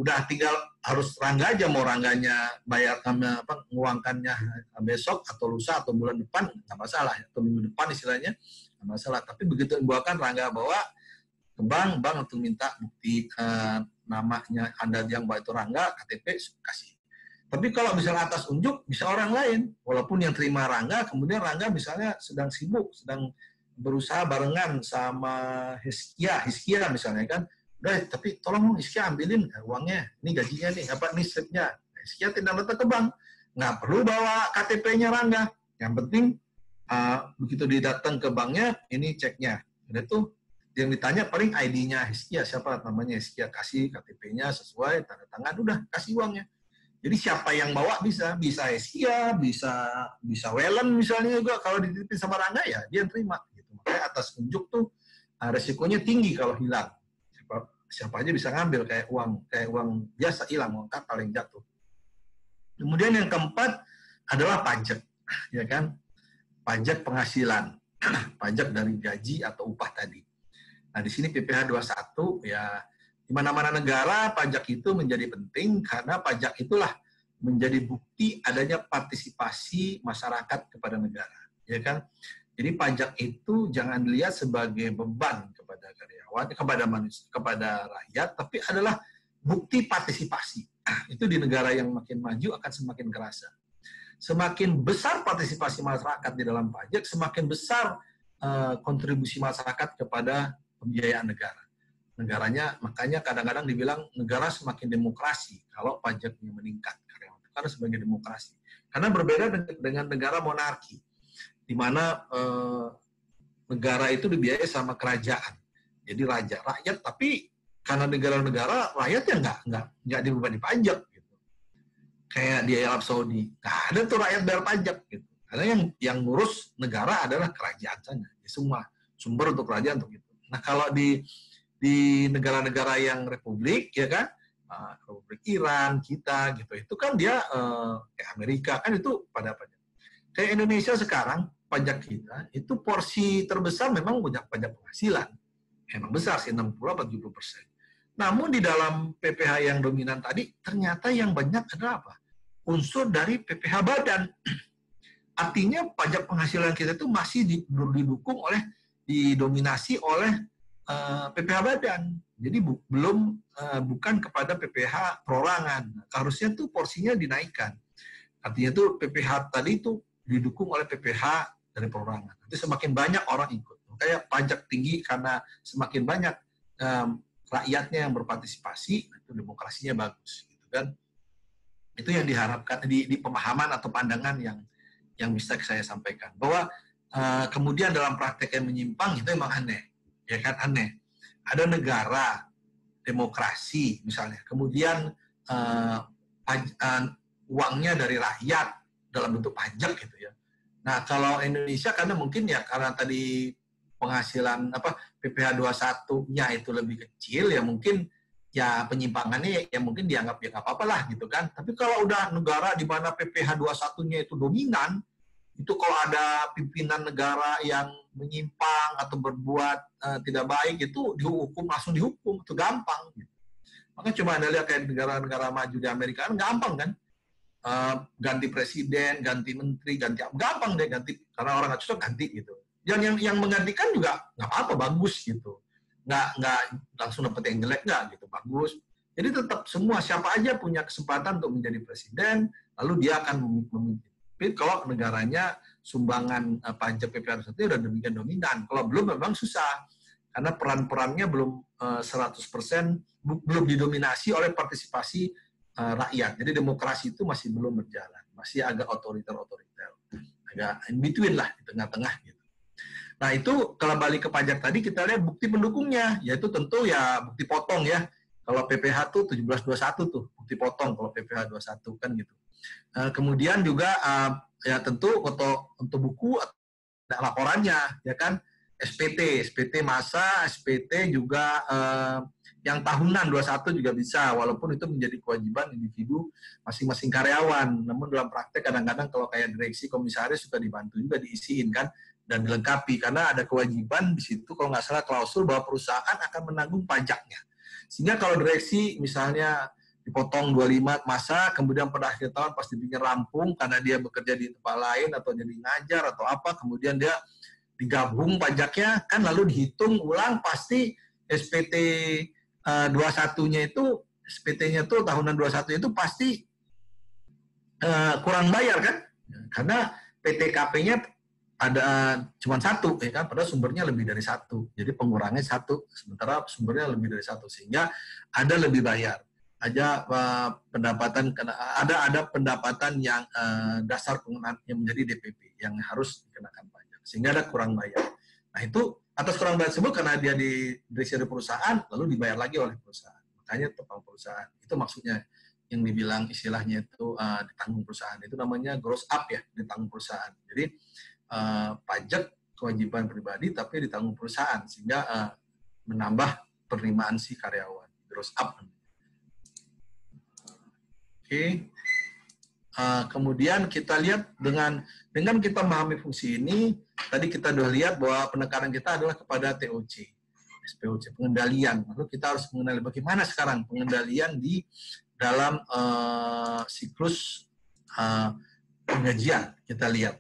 Udah tinggal harus Rangga aja, mau Rangganya bayar menguangkannya besok atau lusa atau bulan depan, nggak masalah. Atau minggu depan istilahnya, nggak masalah. Tapi begitu membawakan Rangga bawa ke bank untuk minta bukti namanya Anda yang bawa itu Rangga, KTP, kasih. Tapi kalau misalnya atas unjuk, bisa orang lain. Walaupun yang terima Rangga, kemudian Rangga misalnya sedang sibuk, sedang berusaha barengan sama Hiskia misalnya kan. Udah, tapi tolong Hiskia ambilin uangnya. Ini gajinya nih, ini slipnya. Hiskia tidak datang ke bank. Nggak perlu bawa KTP-nya Rangga. Yang penting, begitu didatang ke banknya, ini ceknya. Udah tuh, yang ditanya paling ID-nya Hiskia, siapa namanya Hiskia, kasih KTP-nya sesuai, tanda tangan, udah, kasih uangnya. Jadi siapa yang bawa bisa Hiskia, bisa Wellen misalnya juga kalau dititipin sama Rangga ya dia terima gitu. Makanya atas unjuk tuh resikonya tinggi kalau hilang. Siapa aja bisa ngambil kayak uang biasa hilang, uang kapal yang jatuh. Kemudian yang keempat adalah pajak, ya kan? Pajak penghasilan, pajak dari gaji atau upah tadi. Nah, di sini PPh 21 ya. Di mana-mana negara, pajak itu menjadi penting karena pajak itulah menjadi bukti adanya partisipasi masyarakat kepada negara, ya kan? Jadi pajak itu jangan dilihat sebagai beban kepada karyawan, kepada manusia, kepada rakyat, tapi adalah bukti partisipasi. Itu di negara yang makin maju akan semakin kerasa. Semakin besar partisipasi masyarakat di dalam pajak, semakin besar kontribusi masyarakat kepada pembiayaan negara. Negaranya, makanya kadang-kadang dibilang negara semakin demokrasi kalau pajaknya meningkat karena sebagai demokrasi. Karena berbeda dengan negara monarki, di mana negara itu dibiayai sama kerajaan, jadi raja, rakyat, tapi karena negara-negara rakyatnya nggak dibebani pajak gitu. Kayak di Arab Saudi, nggak ada tuh rakyat bayar pajak gitu. Karena yang ngurus negara adalah kerajaan saja, semua sumber untuk kerajaan untuk itu. Nah kalau di negara-negara yang republik, ya kan, Republik Iran, kita gitu, itu kan dia kayak Amerika kan itu pada pajak. Kayak Indonesia sekarang pajak kita itu porsi terbesar memang pajak penghasilan, emang besar sih 60-70%. Namun di dalam PPh yang dominan tadi ternyata yang banyak adalah apa? Unsur dari PPh badan. Artinya pajak penghasilan kita itu masih didukung oleh, didominasi oleh PPh badan. Jadi bukan kepada PPh perorangan. Harusnya tuh porsinya dinaikkan. Artinya tuh PPh tadi itu didukung oleh PPh dari perorangan. Nanti semakin banyak orang ikut. Kayak pajak tinggi karena semakin banyak rakyatnya yang berpartisipasi, itu demokrasinya bagus, gitu kan? Itu yang diharapkan di pemahaman atau pandangan yang bisa saya sampaikan. Bahwa kemudian dalam praktek yang menyimpang itu emang aneh, ya kan, aneh. Ada negara demokrasi misalnya, kemudian uangnya dari rakyat dalam bentuk pajak gitu ya. Nah kalau Indonesia karena mungkin ya karena tadi penghasilan PPh 21-nya itu lebih kecil ya, mungkin ya penyimpangannya ya mungkin dianggap ya nggak apa-apa lah gitu kan. Tapi kalau udah negara di mana PPh 21-nya itu dominan, itu kalau ada pimpinan negara yang menyimpang atau berbuat tidak baik, itu dihukum, langsung dihukum, itu gampang. Gitu. Maka coba Anda lihat kayak negara-negara maju di Amerika kan gampang kan, ganti presiden, ganti menteri, gampang deh ganti, karena orang nggak cocok ganti gitu. Dan yang menggantikan juga nggak apa-apa, bagus gitu, nggak langsung dapet yang jelek, nggak gitu, bagus. Jadi tetap semua siapa aja punya kesempatan untuk menjadi presiden, lalu dia akan memimpin. Tapi kalau negaranya sumbangan pajak PPh 21 udah demikian dominan. Kalau belum memang susah. Karena peran-perannya belum 100%, belum didominasi oleh partisipasi rakyat. Jadi demokrasi itu masih belum berjalan. Masih agak otoriter-otoriter. Agak in between lah, di tengah-tengah gitu. Nah itu kalau balik ke pajak tadi, kita lihat bukti pendukungnya. Yaitu tentu ya bukti potong ya. Kalau PPh tuh 1721 tuh, bukti potong kalau PPh 21 kan gitu. Kemudian juga ya tentu untuk buku ada laporannya ya kan, SPT masa, SPT juga yang tahunan 21 juga bisa, walaupun itu menjadi kewajiban individu masing-masing karyawan. Namun dalam praktek kadang-kadang kalau kayak direksi, komisaris suka dibantu juga diisiin kan dan dilengkapi, karena ada kewajiban di situ kalau nggak salah klausul bahwa perusahaan akan menanggung pajaknya. Sehingga kalau direksi misalnya dipotong 25 masa, kemudian pada akhir tahun pasti bikin rampung karena dia bekerja di tempat lain atau jadi ngajar atau apa, kemudian dia digabung pajaknya kan, lalu dihitung ulang pasti SPT 21-nya itu, SPT-nya tuh tahunan 21 itu pasti kurang bayar kan, karena PTKP-nya ada cuma satu ya kan, padahal sumbernya lebih dari satu, jadi pengurangnya satu sementara sumbernya lebih dari satu, sehingga ada lebih bayar. Ada pendapatan, ada pendapatan yang dasar pengenaan yang menjadi DPP yang harus dikenakan pajak, sehingga ada kurang bayar. Nah itu atas kurang bayar tersebut karena dia direksi perusahaan lalu dibayar lagi oleh perusahaan, makanya tepang perusahaan. Itu maksudnya yang dibilang istilahnya itu ditanggung perusahaan, itu namanya gross up ya, ditanggung perusahaan. Jadi pajak kewajiban pribadi tapi ditanggung perusahaan, sehingga menambah penerimaan si karyawan, gross up. Oke. Kemudian kita lihat dengan kita memahami fungsi ini, tadi kita sudah lihat bahwa penekanan kita adalah kepada TOC, SPOC, pengendalian. Lalu kita harus mengenali bagaimana sekarang pengendalian di dalam siklus penggajian. Kita lihat.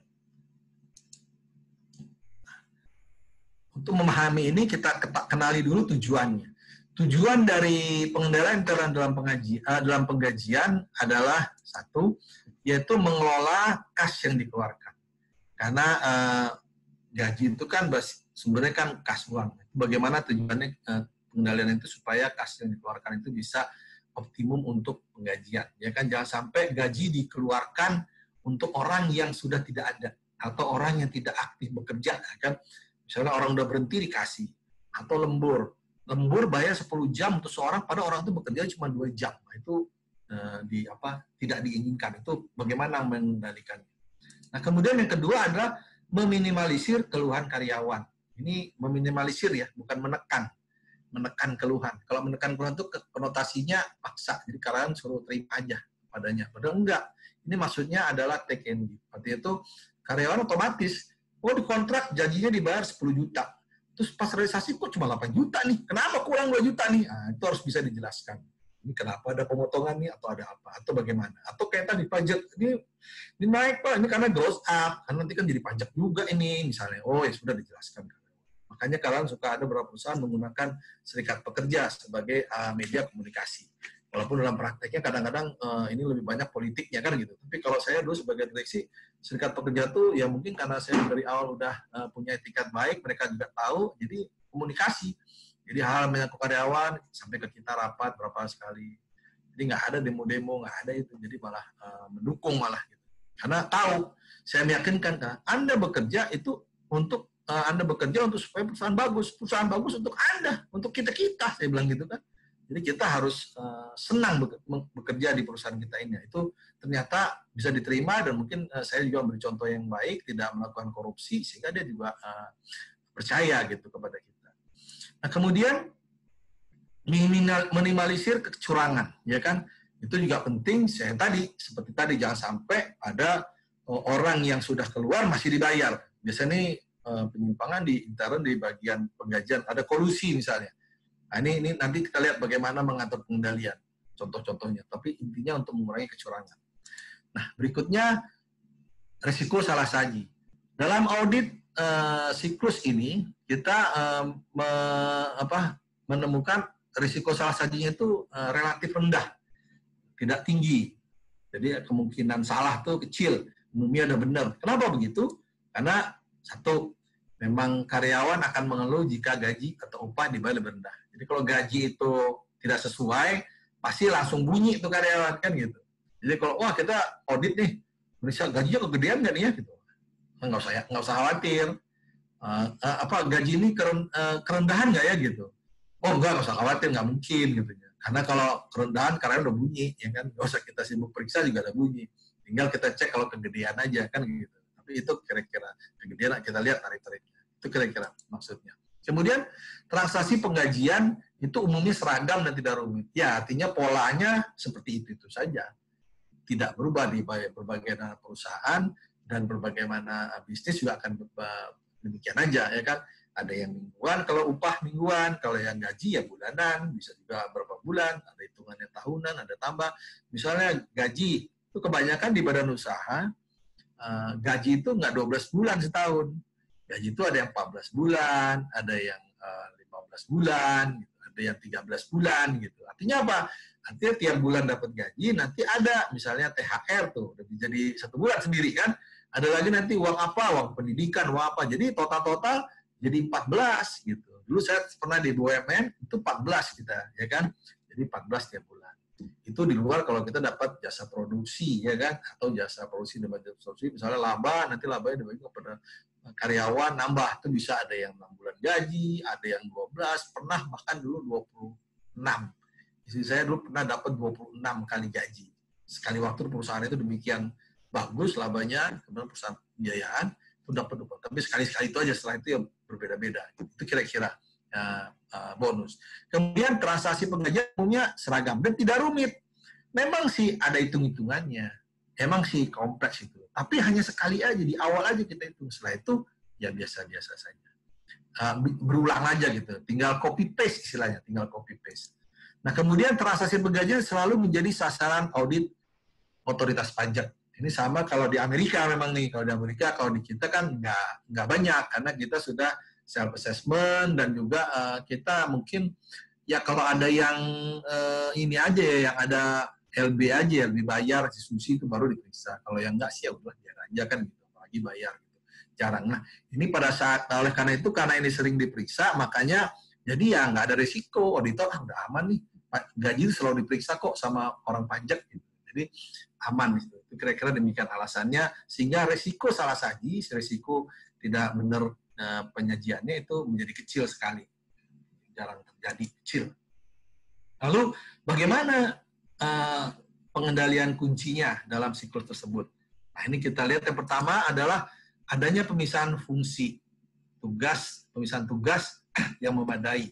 Untuk memahami ini kita kenali dulu tujuannya. Tujuan dari pengendalian intern dalam penggajian adalah satu, yaitu mengelola kas yang dikeluarkan. Karena gaji itu kan sumbernya kan kas uang. Bagaimana tujuannya pengendalian itu supaya kas yang dikeluarkan itu bisa optimum untuk penggajian. Ya kan, jangan sampai gaji dikeluarkan untuk orang yang sudah tidak ada atau orang yang tidak aktif bekerja. Ya kan, misalnya orang udah berhenti dikasih, atau lembur bayar 10 jam untuk seorang, pada orang itu bekerja cuma 2 jam. Nah, itu tidak diinginkan. Itu bagaimana mengendalikannya. Nah, kemudian yang kedua adalah meminimalisir keluhan karyawan. Ini meminimalisir ya, bukan menekan keluhan. Kalau menekan keluhan itu konotasinya paksa, jadi karyawan suruh terima aja padanya. Padahal enggak. Ini maksudnya adalah take and give. Artinya itu karyawan otomatis, di kontrak janjinya dibayar 10 juta. Terus pas realisasi kok cuma 8 juta nih. Kenapa kurang 2 juta nih? Nah, itu harus bisa dijelaskan. Ini kenapa ada pemotongan nih atau ada apa? Atau bagaimana? Atau kayak tadi pajak, ini naik Pak, ini karena gross up. Karena nanti kan jadi pajak juga ini misalnya. Oh ya sudah dijelaskan. Makanya kalian suka ada beberapa perusahaan menggunakan serikat pekerja sebagai media komunikasi. Walaupun dalam prakteknya kadang-kadang ini lebih banyak politiknya kan gitu. Tapi kalau saya dulu sebagai direksi serikat pekerja tuh ya mungkin karena saya dari awal udah punya etikat baik, mereka juga tahu, jadi komunikasi. Jadi hal menyangkut karyawan sampai ke kita rapat berapa sekali. Jadi nggak ada demo-demo, nggak ada itu. Jadi malah mendukung malah gitu. Karena tahu, saya meyakinkan Anda bekerja itu untuk Anda bekerja untuk supaya perusahaan bagus untuk Anda, untuk kita, saya bilang gitu kan. Jadi kita harus senang bekerja di perusahaan kita ini. Itu ternyata bisa diterima dan mungkin saya juga memberi contoh yang baik, tidak melakukan korupsi, sehingga dia juga percaya gitu kepada kita. Nah kemudian minimalisir kecurangan, ya kan? Itu juga penting. Saya seperti tadi jangan sampai ada orang yang sudah keluar masih dibayar. Biasanya ini penyimpangan di intern di bagian penggajian, ada kolusi misalnya. Nah, ini nanti kita lihat bagaimana mengatur pengendalian, contoh-contohnya. Tapi intinya untuk mengurangi kecurangan. Nah, berikutnya risiko salah saji. Dalam audit siklus ini kita menemukan risiko salah sajinya itu relatif rendah, tidak tinggi. Jadi kemungkinan salah tuh kecil, umumnya ada benar. Kenapa begitu? Karena satu, memang karyawan akan mengeluh jika gaji atau upah dibayar lebih rendah. Jadi kalau gaji itu tidak sesuai, pasti langsung bunyi itu karyawan kan gitu. Jadi kalau kita audit nih, Indonesia gajinya kegedean nggak nih ya gitu, nggak usah khawatir. Gaji ini kerendahan nggak ya gitu? Nggak usah khawatir, nggak mungkin gitu ya. Karena kalau kerendahan karyawan udah bunyi, ya kan, nggak usah kita sibuk periksa juga ada bunyi. Tinggal kita cek kalau kegedean aja kan gitu. Tapi itu kira-kira kegedean kita lihat tarik-tariknya. Itu kira-kira maksudnya. Kemudian transaksi penggajian itu umumnya seragam dan tidak rumit. Ya, artinya polanya seperti itu saja. Tidak berubah di berbagai perusahaan dan berbagai mana bisnis juga akan demikian aja, ya kan. Ada yang mingguan, kalau upah mingguan, kalau yang gaji ya bulanan, bisa juga berapa bulan, ada hitungannya tahunan, ada tambah. Misalnya gaji itu kebanyakan di badan usaha, gaji itu nggak 12 bulan setahun. Gaji itu ada yang 14 bulan, ada yang 15 bulan, gitu, ada yang 13 bulan gitu. Artinya apa? Artinya tiap bulan dapat gaji, nanti ada misalnya THR tuh, udah jadi 1 bulan sendiri kan. Ada lagi nanti uang apa, uang pendidikan, uang apa. Jadi total jadi 14 gitu. Dulu saya pernah di BUMN itu 14 kita, ya kan. Jadi 14 tiap bulan. Itu di luar kalau kita dapat jasa produksi, ya kan, atau jasa produksi dan jasa produksi, misalnya laba, nanti labanya dibagi kepada karyawan nambah, itu bisa ada yang 6 bulan gaji, ada yang 12, pernah bahkan dulu 26. Istri saya dulu pernah dapat 26 kali gaji. Sekali waktu perusahaan itu demikian bagus labanya, kemudian perusahaan pembiayaan itu dapat 20. Tapi sekali-sekali itu aja, setelah itu ya berbeda-beda. Itu kira-kira bonus. Kemudian transaksi penggajian umumnya seragam dan tidak rumit. Memang sih ada hitung-hitungannya. Emang sih kompleks itu. Tapi hanya sekali aja, di awal aja kita hitung. Setelah itu, ya biasa-biasa saja. Berulang aja gitu. Tinggal copy-paste istilahnya. Tinggal copy-paste. Nah, kemudian transaksi penggajian selalu menjadi sasaran audit otoritas pajak. Ini sama kalau di Amerika memang nih. Kalau di Amerika, kalau di kita kan nggak banyak. Karena kita sudah self-assessment dan juga kita mungkin, ya kalau ada yang ini aja ya, yang ada LB aja yang dibayar institusi itu baru diperiksa. Kalau yang enggak sih ya udah biar aja kan gitu, apalagi bayar gitu. Jarang. Nah, ini pada saat oleh karena itu karena ini sering diperiksa, makanya jadi ya nggak ada risiko. Auditor udah aman nih. Gaji itu selalu diperiksa kok sama orang pajak gitu. Jadi aman gitu. Itu kira-kira demikian alasannya, sehingga risiko salah saji, risiko tidak benar penyajiannya itu menjadi kecil sekali. Jarang terjadi, kecil. Lalu bagaimana pengendalian kuncinya dalam siklus tersebut? Nah, ini kita lihat yang pertama adalah adanya pemisahan fungsi. pemisahan tugas yang memadai.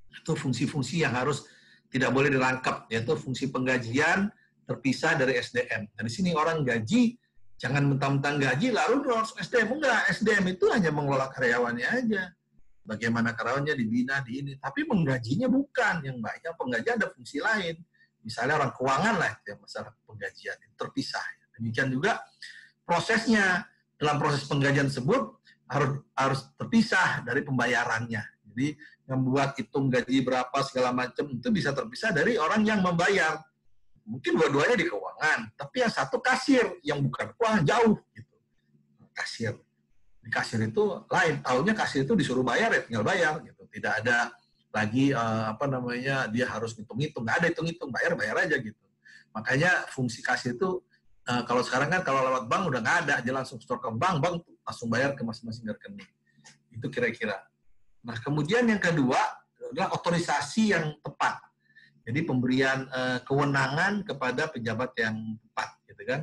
Itu fungsi-fungsi yang harus tidak boleh dirangkap, yaitu fungsi penggajian terpisah dari SDM. Dari sini orang gaji, jangan mentang-mentang gaji lalu harus SDM. Enggak, SDM itu hanya mengelola karyawannya aja. Bagaimana karyawannya dibina di ini, tapi penggajinya bukan. Yang banyak penggajian ada fungsi lain. Misalnya orang keuangan lah, ya, masalah penggajian terpisah. Demikian juga prosesnya, dalam proses penggajian tersebut harus terpisah dari pembayarannya. Jadi membuat hitung gaji berapa segala macam itu bisa terpisah dari orang yang membayar. Mungkin dua-duanya di keuangan, tapi yang satu kasir, yang bukan keuangan jauh gitu. Kasir. Di kasir itu lain, tahunya kasir itu disuruh bayar ya tinggal bayar gitu. Tidak ada lagi dia harus hitung-hitung, nggak ada hitung-hitung, bayar aja gitu. Makanya fungsi kasir itu kalau sekarang kan kalau lewat bank udah nggak ada, dia langsung store ke bank langsung bayar ke masing-masing rekening. Itu kira-kira. Nah, kemudian yang kedua adalah otorisasi yang tepat. Jadi pemberian kewenangan kepada pejabat yang tepat, gitu kan.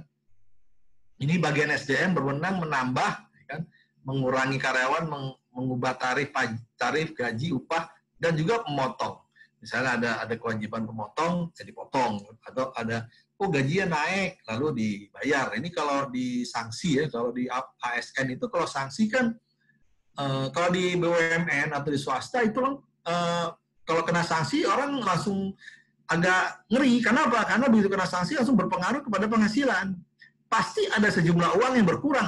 Ini bagian SDM berwenang menambah, ya kan, mengurangi karyawan, mengubah tarif gaji, upah, dan juga memotong. Misalnya ada kewajiban pemotong, jadi potong. Atau ada, gajinya naik, lalu dibayar. Ini kalau di sanksi ya, kalau di ASN itu kalau sanksi kan, kalau di BUMN atau di swasta itu kalau kena sanksi orang langsung agak ngeri. Kenapa? Karena begitu kena sanksi langsung berpengaruh kepada penghasilan. Pasti ada sejumlah uang yang berkurang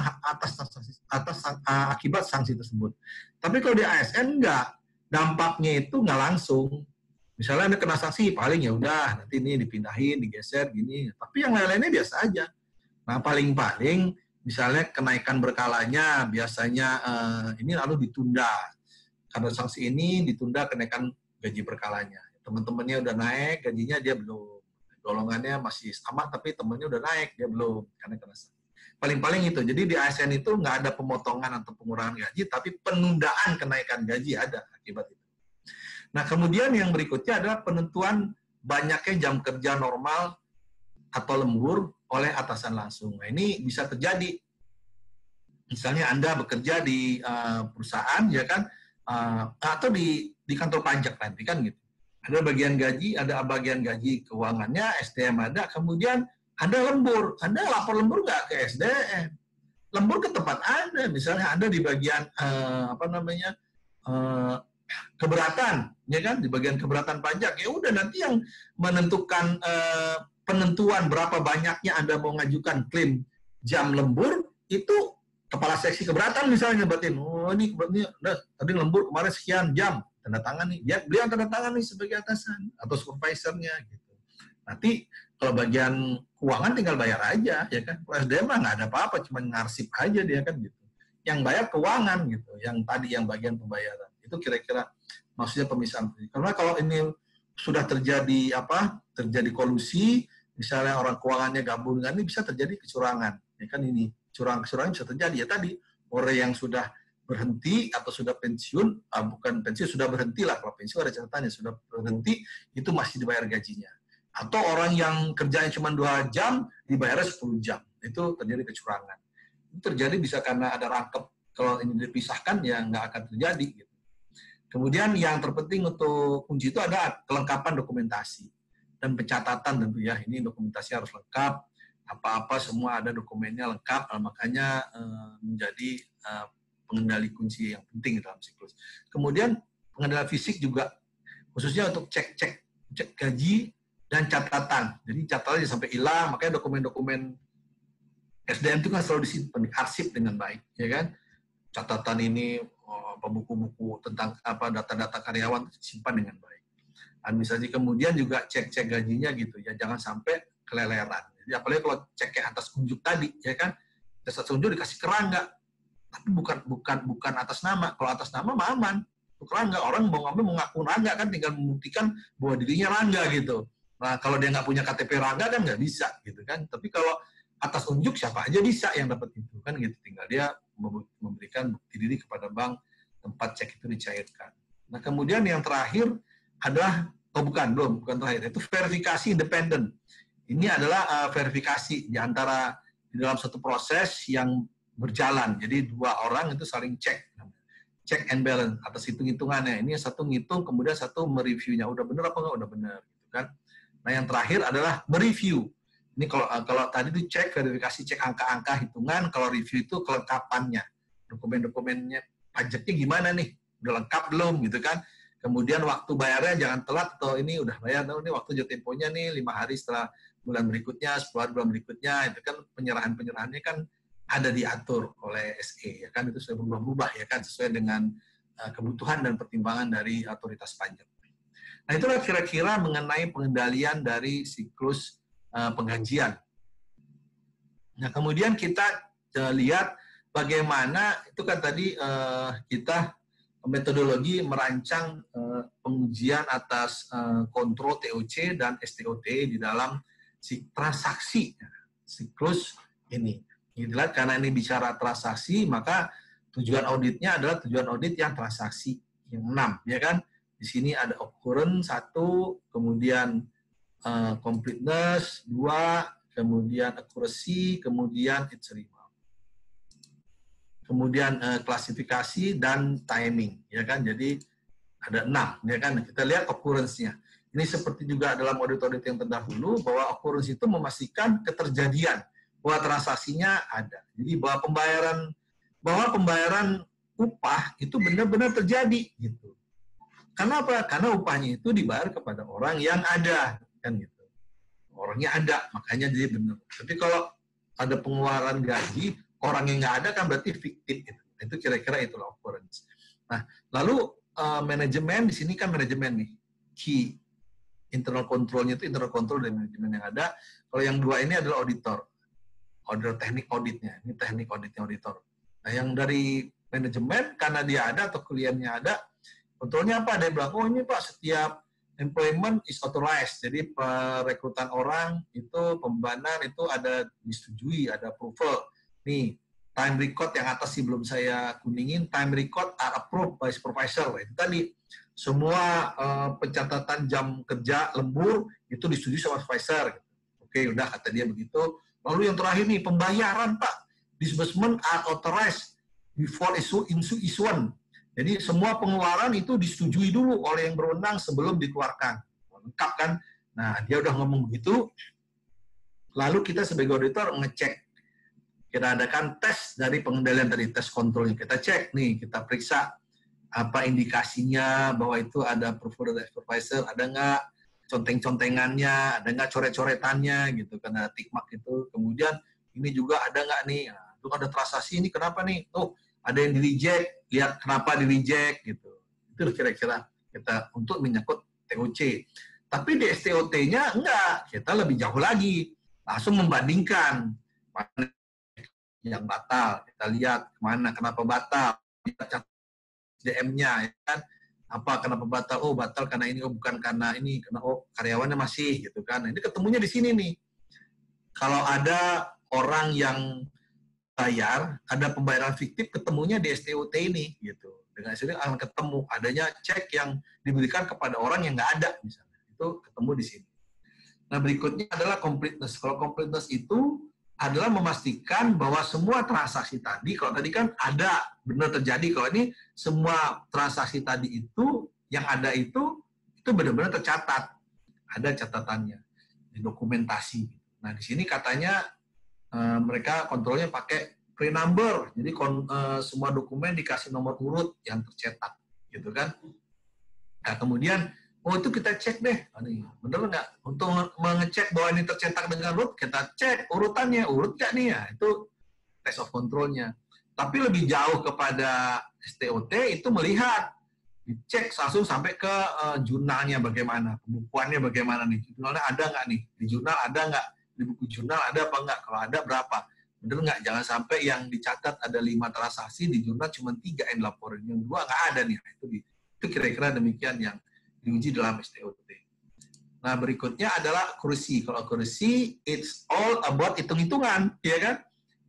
akibat sanksi tersebut. Tapi kalau di ASN enggak, dampaknya itu nggak langsung. Misalnya Anda kena sanksi, paling ya udah nanti ini dipindahin, digeser gini. Tapi yang lain-lainnya biasa aja. Nah paling-paling misalnya kenaikan berkalanya biasanya ini lalu ditunda. Karena sanksi ini ditunda kenaikan gaji berkalanya. Teman-temannya udah naik, gajinya dia belum. Golongannya masih sama, tapi temannya udah naik, dia belum. Karena kena sanksi. Paling-paling itu. Jadi di ASN itu nggak ada pemotongan atau pengurangan gaji, tapi penundaan kenaikan gaji ada akibat itu. Nah kemudian yang berikutnya adalah penentuan banyaknya jam kerja normal atau lembur oleh atasan langsung. Nah, ini bisa terjadi. Misalnya Anda bekerja di perusahaan, ya kan, atau di kantor pajak nanti kan gitu. Ada bagian gaji keuangannya, SDM ada, kemudian Anda lembur. Anda lapor lembur nggak ke SDM? Lembur ke tempat Anda. Misalnya Anda di bagian keberatan, ya kan, di bagian keberatan pajak. Ya udah nanti yang menentukan penentuan berapa banyaknya Anda mau ngajukan klaim jam lembur itu kepala seksi keberatan misalnya nyebatin, ini tadi lembur kemarin sekian jam, tanda tangan nih, beliau tanda tangan nih sebagai atasan atau supervisornya gitu. Nanti kalau bagian keuangan tinggal bayar aja, ya kan. Kalau SDM mah nggak ada apa-apa, cuma ngarsip aja dia kan gitu. Yang bayar keuangan gitu, yang tadi yang bagian pembayaran. Itu kira-kira maksudnya pemisahan. Karena kalau ini sudah terjadi kolusi, misalnya orang keuangannya gabung dengan ini bisa terjadi kecurangan. Ya kan ini kecurangan bisa terjadi ya tadi orang yang sudah berhenti atau sudah pensiun, bukan pensiun sudah berhenti lah, kalau pensiun ada catatannya sudah berhenti itu masih dibayar gajinya. Atau orang yang kerjanya cuma 2 jam dibayarnya 10 jam. Itu terjadi kecurangan. Itu terjadi bisa karena ada rangkap. Kalau ini dipisahkan ya nggak akan terjadi gitu. Kemudian yang terpenting untuk kunci itu ada kelengkapan dokumentasi dan pencatatan tentu ya. Ini dokumentasi harus lengkap, apa-apa semua ada dokumennya lengkap, makanya menjadi pengendali kunci yang penting dalam siklus. Kemudian pengendalian fisik juga, khususnya untuk cek gaji dan catatan. Jadi catatannya sampai hilang, makanya dokumen-dokumen SDM itu kan selalu disimpan, diarsip dengan baik, ya kan? Catatan ini, buku-buku tentang data-data karyawan simpan dengan baik. Administrasi kemudian juga cek gajinya gitu ya, jangan sampai keleleran. Jadi apalagi kalau ceknya atas unjuk tadi, ya kan? Atas unjuk dikasih kerangka, tapi bukan atas nama. Kalau atas nama mah aman. Kerangka orang mau ngambil mengaku rangga kan, tinggal membuktikan bahwa dirinya rangga gitu. Nah kalau dia nggak punya KTP rangga kan nggak bisa gitu kan. Tapi kalau atas unjuk siapa aja bisa yang dapat itu kan gitu. Tinggal dia memberikan bukti diri kepada bank tempat cek itu dicairkan. Nah kemudian yang terakhir adalah bukan terakhir, itu verifikasi independen. Ini adalah verifikasi di dalam satu proses yang berjalan. Jadi 2 orang itu saling cek. check and balance atas hitung-hitungannya. Ini satu ngitung, kemudian satu mereviewnya. Udah benar apa enggak? Udah benar, gitu kan. Nah, yang terakhir adalah mereview. Ini kalau tadi itu cek, verifikasi, cek angka-angka hitungan. Kalau review itu kelengkapannya, dokumen-dokumennya, pajaknya gimana nih? Udah lengkap belum, gitu kan? Kemudian waktu bayarnya jangan telat, atau ini udah bayar, ini waktu jatuh temponya nih 5 hari setelah bulan berikutnya, 10 hari bulan berikutnya, itu kan penyerahan-penyerahannya kan ada diatur oleh SE, ya kan, itu sudah berubah-ubah, ya kan, sesuai dengan kebutuhan dan pertimbangan dari otoritas pajak. Nah, itulah kira-kira mengenai pengendalian dari siklus penggajian. Nah, kemudian kita lihat bagaimana, itu kan tadi kita metodologi merancang pengujian atas kontrol TOC dan STOT di dalam transaksi siklus ini. Inilah, karena ini bicara transaksi, maka tujuan auditnya adalah tujuan audit yang transaksi yang 6, ya kan? Di sini ada occurrence 1, kemudian completeness 2, kemudian accuracy, kemudian its result. Kemudian klasifikasi dan timing, ya kan? Jadi ada 6, ya kan? Kita lihat occurrence-nya. Ini seperti juga dalam audit-audit yang terdahulu, bahwa occurrence itu memastikan keterjadian, bahwa transaksinya ada. Jadi bahwa pembayaran upah itu benar-benar terjadi, gitu. Kenapa? Karena upahnya itu dibayar kepada orang yang ada, kan gitu. Orangnya ada, makanya dia benar. Tapi kalau ada pengeluaran gaji, orang yang nggak ada kan berarti fiktif. Gitu. Itu kira-kira itulah occurrence. Nah, lalu manajemen di sini kan manajemen nih, key internal control-nya itu internal control dari manajemen yang ada. Kalau yang 2 ini adalah auditor teknik auditnya. Ini teknik auditnya auditor. Nah, yang dari manajemen karena dia ada atau kliennya ada, kontrolnya apa? Dia bilang, oh ini Pak, setiap employment is authorized. Jadi perekrutan orang itu, pembebanan itu ada disetujui, ada approval. Nih, time record yang atas sih belum saya kuningin, time record are approved by supervisor. Itu tadi, semua pencatatan jam kerja lembur itu disetujui sama supervisor. Oke, udah kata dia begitu. Lalu yang terakhir nih, pembayaran Pak, disbursement are authorized before issuance. Jadi semua pengeluaran itu disetujui dulu oleh yang berwenang sebelum dikeluarkan. Lengkap kan? Nah, dia udah ngomong begitu. Lalu kita sebagai auditor ngecek. Kita adakan tes dari pengendalian tadi, tes kontrolnya. Kita cek nih, kita periksa apa indikasinya bahwa itu ada approval dari supervisor, ada nggak conteng-contengannya, ada nggak coret-coretannya gitu, karena tick mark itu. Kemudian ini juga ada nggak nih, nah, itu ada transaksi ini kenapa nih? Oh, ada yang di-reject, lihat kenapa di-reject gitu. Itu kira-kira kita untuk menyangkut TOC. Tapi di STOT-nya enggak, kita lebih jauh lagi. Langsung membandingkan mana yang batal, kita lihat kemana, kenapa batal, lihat DM-nya, ya kan? Apa kenapa batal? Oh, batal karena ini, oh bukan karena ini, karena oh karyawannya masih gitu kan. Nah, ini ketemunya di sini nih. Kalau ada orang yang bayar, ada pembayaran fiktif, ketemunya di STOT ini gitu. Dengan sini akan ketemu adanya cek yang diberikan kepada orang yang nggak ada misalnya. Itu ketemu di sini. Nah, berikutnya adalah completeness. Kalau completeness itu adalah memastikan bahwa semua transaksi tadi, kalau tadi kan ada, benar terjadi, kalau ini semua transaksi tadi itu, yang ada itu benar-benar tercatat. Ada catatannya, dokumentasi. Nah, di sini katanya mereka kontrolnya pakai pre-number, jadi semua dokumen dikasih nomor urut yang tercetak, gitu kan. Nah, kemudian oh itu kita cek deh, bener nggak? Untuk mengecek bahwa ini tercetak dengan urut, kita cek urutannya, urut nggak nih ya? Itu test of control-nya. Tapi lebih jauh kepada STOT itu melihat, dicek langsung sampai ke jurnalnya bagaimana, pembukuannya bagaimana nih, jurnalnya ada nggak nih? Di jurnal ada nggak? Di buku jurnal ada apa nggak? Kalau ada berapa? Bener nggak? Jangan sampai yang dicatat ada 5 transaksi, di jurnal cuma 3 yang laporin, yang 2 nggak ada nih. Itu kira-kira demikian yang diuji dalam STOT. Nah, berikutnya adalah accuracy. Kalau accuracy, it's all about hitung-hitungan, ya kan?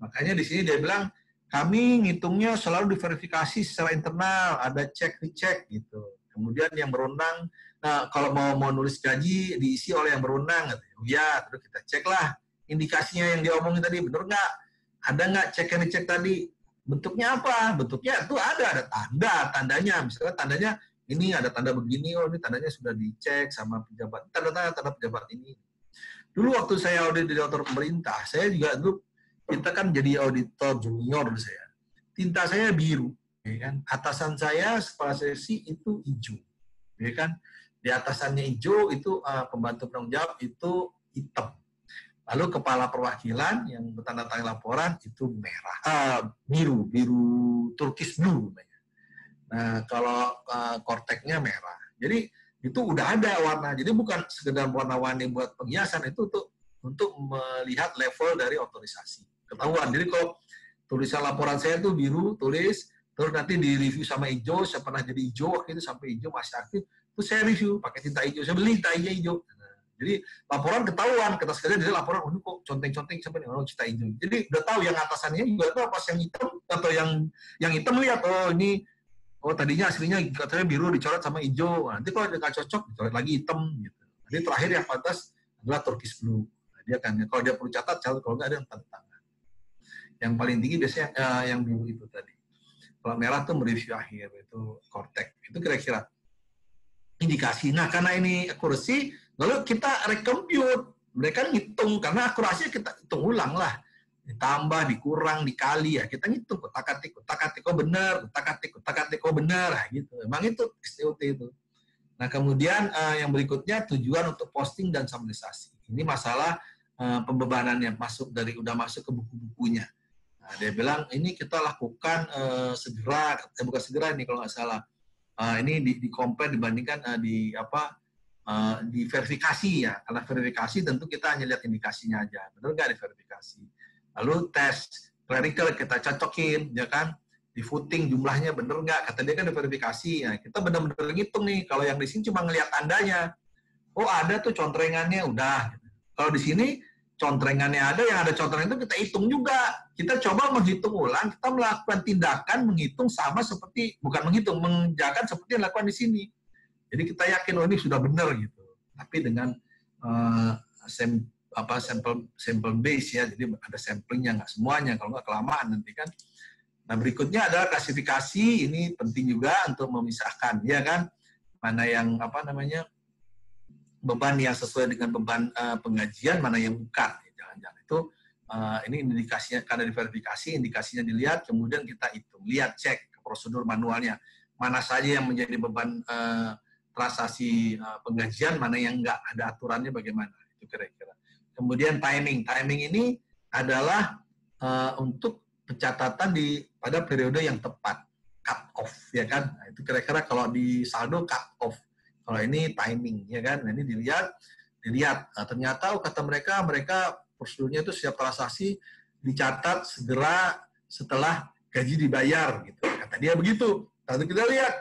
Makanya di sini dia bilang, kami ngitungnya selalu diverifikasi secara internal, ada cek recheck gitu. Kemudian yang berwenang, nah kalau mau nulis gaji diisi oleh yang berwenang, ya terus kita cek lah indikasinya yang dia omongin tadi benar nggak? Ada nggak cek and recheck tadi? bentuknya apa? Bentuknya itu ada tandanya. Misalnya tandanya ini ada tanda begini, oh ini tandanya sudah dicek sama pejabat. Tanda pejabat ini. Dulu waktu saya audit di auditor pemerintah, saya juga dulu kita kan jadi auditor junior saya. Tinta saya biru, ya kan? Atasan saya kepala seksi itu hijau, ya kan? Di atasannya hijau itu pembantu penanggung jawab itu hitam. Lalu kepala perwakilan yang bertanda tangan laporan itu merah, biru turkish blue. Nah kalau korteknya merah. Jadi itu udah ada warna. Jadi bukan sekedar warna-warni buat penghiasan, itu untuk melihat level dari otorisasi. Ketahuan. Jadi kalau tulisan laporan saya itu biru, tulis, terus nanti di review sama hijau, saya pernah jadi hijau, waktu itu sampai hijau masih aktif, terus saya review pakai tinta hijau, saya beli tinta hijau. Nah, jadi laporan ketahuan, kata sekalian dia laporan, oh ini kok conteng-conteng sampai nih, oh tinta hijau. Jadi udah tahu yang atasannya juga tahu pas yang hitam, atau yang hitam lihat, oh ini, oh tadinya aslinya katanya biru dicoret sama hijau, nanti kalau nggak cocok dicoret lagi hitam gitu. Jadi terakhir yang pantas adalah turkish blue. Nah, dia kan kalau dia perlu catat, kalau nggak ada yang tanda tangan. Yang paling tinggi biasanya yang biru itu tadi. Kalau merah tuh mereview akhir, itu kortek. Itu kira-kira indikasi. Nah karena ini akurasi, lalu kita recompute. Mereka ngitung, karena akurasi kita hitung ulang lah. Ditambah, dikurang, dikali ya. Kita ngitung, kutak-katik, oh benar, kutak-katik, oh benar. Nah, gitu. Memang itu STOT itu. Nah kemudian yang berikutnya tujuan untuk posting dan summarisasi. Ini masalah pembebanan yang udah masuk ke buku-bukunya. Nah, dia bilang ini kita lakukan segera, bukan segera ini kalau nggak salah. Ini di compare dibandingkan di verifikasi ya. Karena verifikasi tentu kita hanya lihat indikasinya aja. Benar nggak diverifikasi? Lalu tes clerical kita cocokin, ya kan? Di footing jumlahnya benar nggak? Kata dia kan diverifikasi. Ya, kita benar-benar ngitung nih. Kalau yang di sini cuma ngelihat tandanya. Oh ada tuh contrengannya, udah. Kalau di sini contrengannya ada, yang ada contrengan itu kita hitung juga. Kita coba menghitung ulang, kita melakukan tindakan menghitung sama seperti, bukan menghitung, mengerjakan seperti yang dilakukan di sini. Jadi kita yakin, oh ini sudah benar gitu. Tapi dengan sampel base ya, jadi ada samplingnya, nggak semuanya, kalau nggak kelamaan nanti kan. Nah berikutnya adalah klasifikasi, ini penting juga untuk memisahkan, ya kan, mana yang beban yang sesuai dengan beban penggajian, mana yang bukan. Jangan-jangan itu ini indikasinya, karena diverifikasi, indikasinya dilihat, kemudian kita hitung, lihat, cek ke prosedur manualnya, mana saja yang menjadi beban transaksi penggajian, mana yang enggak, ada aturannya bagaimana, itu kira-kira. Kemudian timing ini adalah untuk pencatatan pada periode yang tepat, cut off, ya kan. Nah, itu kira-kira kalau di saldo cut off. Kalau ini timing, ya kan. Nah, ini dilihat. Ternyata kata mereka prosedurnya itu setiap transaksi dicatat segera setelah gaji dibayar, gitu. Kata dia begitu. Lalu kita lihat,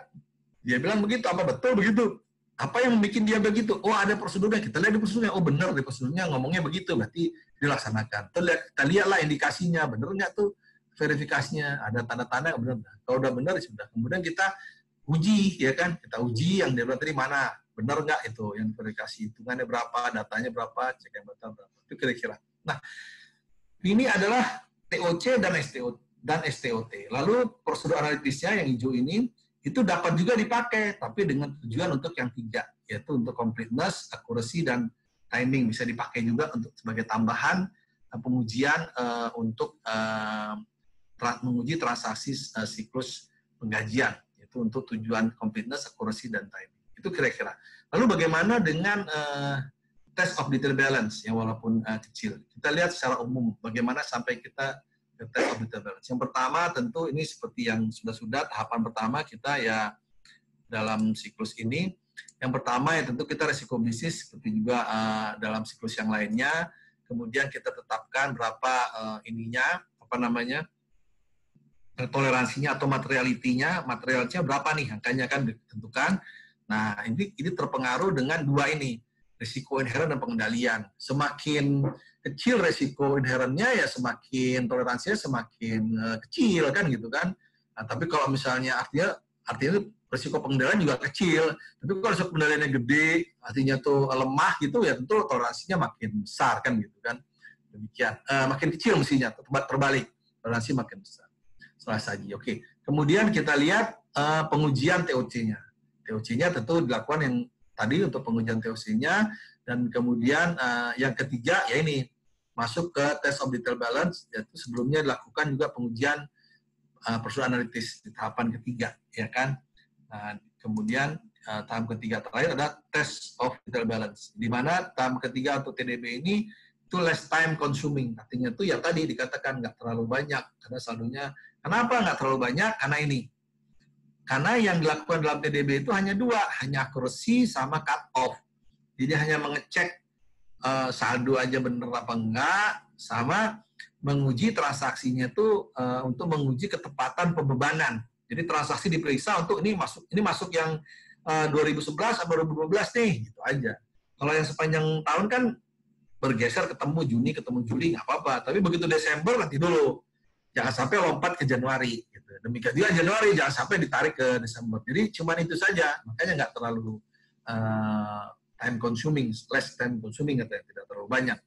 dia bilang begitu. Apa betul begitu? Apa yang membuat dia begitu? Oh ada prosedurnya. Kita lihat di prosedurnya. Oh benar di prosedurnya ngomongnya begitu. Berarti dilaksanakan. Kita lihatlah indikasinya. Benar nggak tuh verifikasinya? Ada tanda-tanda nggak benar? Kalau udah benar sudah. Kemudian kita uji, ya kan? Kita uji yang dia bilang tadi mana, benar nggak itu yang verifikasi, hitungannya berapa, datanya berapa, cek yang berapa. Itu kira-kira. Nah, ini adalah TOC dan STOT. Lalu prosedur analitisnya yang hijau ini itu dapat juga dipakai, tapi dengan tujuan untuk yang 3, yaitu untuk completeness, accuracy, dan timing. Bisa dipakai juga untuk sebagai tambahan pengujian untuk menguji transaksi siklus penggajian. Itu untuk tujuan completeness, accuracy, dan timing. Itu kira-kira. Lalu bagaimana dengan test of detail balance yang walaupun kecil? Kita lihat secara umum bagaimana sampai kita ke test of detail balance. Yang pertama tentu ini seperti yang sudah tahapan pertama kita ya dalam siklus ini. Yang pertama ya tentu kita resiko bisnis seperti juga dalam siklus yang lainnya. Kemudian kita tetapkan berapa toleransinya atau materialitinya berapa nih, angkanya kan ditentukan. Nah, ini terpengaruh dengan 2 ini, risiko inheren dan pengendalian. Semakin kecil risiko inherennya ya semakin toleransinya semakin kecil kan gitu kan. Nah, tapi kalau misalnya artinya risiko pengendalian juga kecil. Tapi kalau risiko pengendaliannya gede, artinya tuh lemah gitu ya tentu toleransinya makin besar kan gitu kan. Demikian. Makin kecil mestinya, terbalik. Toleransi makin besar. salah saji. Oke. Kemudian kita lihat pengujian TOC-nya. TOC-nya tentu dilakukan yang tadi untuk pengujian TOC-nya, dan kemudian yang ketiga ya ini masuk ke test of detail balance, yaitu sebelumnya dilakukan juga pengujian prosedur analitis di tahapan ketiga, ya kan. Nah, kemudian tahap ketiga terakhir ada test of detail balance, di mana tahap ketiga untuk TDB ini itu less time consuming, artinya itu ya tadi dikatakan nggak terlalu banyak, karena saldonya, kenapa nggak terlalu banyak? Karena ini, karena yang dilakukan dalam TDB itu hanya dua, hanya accuracy sama cut off. Jadi hanya mengecek saldo aja bener apa enggak, sama menguji transaksinya itu untuk menguji ketepatan pembebanan. Jadi transaksi diperiksa untuk ini masuk yang 2011 atau 2012 nih, gitu aja. Kalau yang sepanjang tahun kan bergeser ketemu Juni, ketemu Juli, nggak apa-apa. Tapi begitu Desember nanti dulu, jangan sampai lompat ke Januari. Gitu. Demikian juga Januari jangan sampai ditarik ke Desember. Jadi cuma itu saja, makanya nggak terlalu time consuming, less time consuming, katanya tidak terlalu banyak.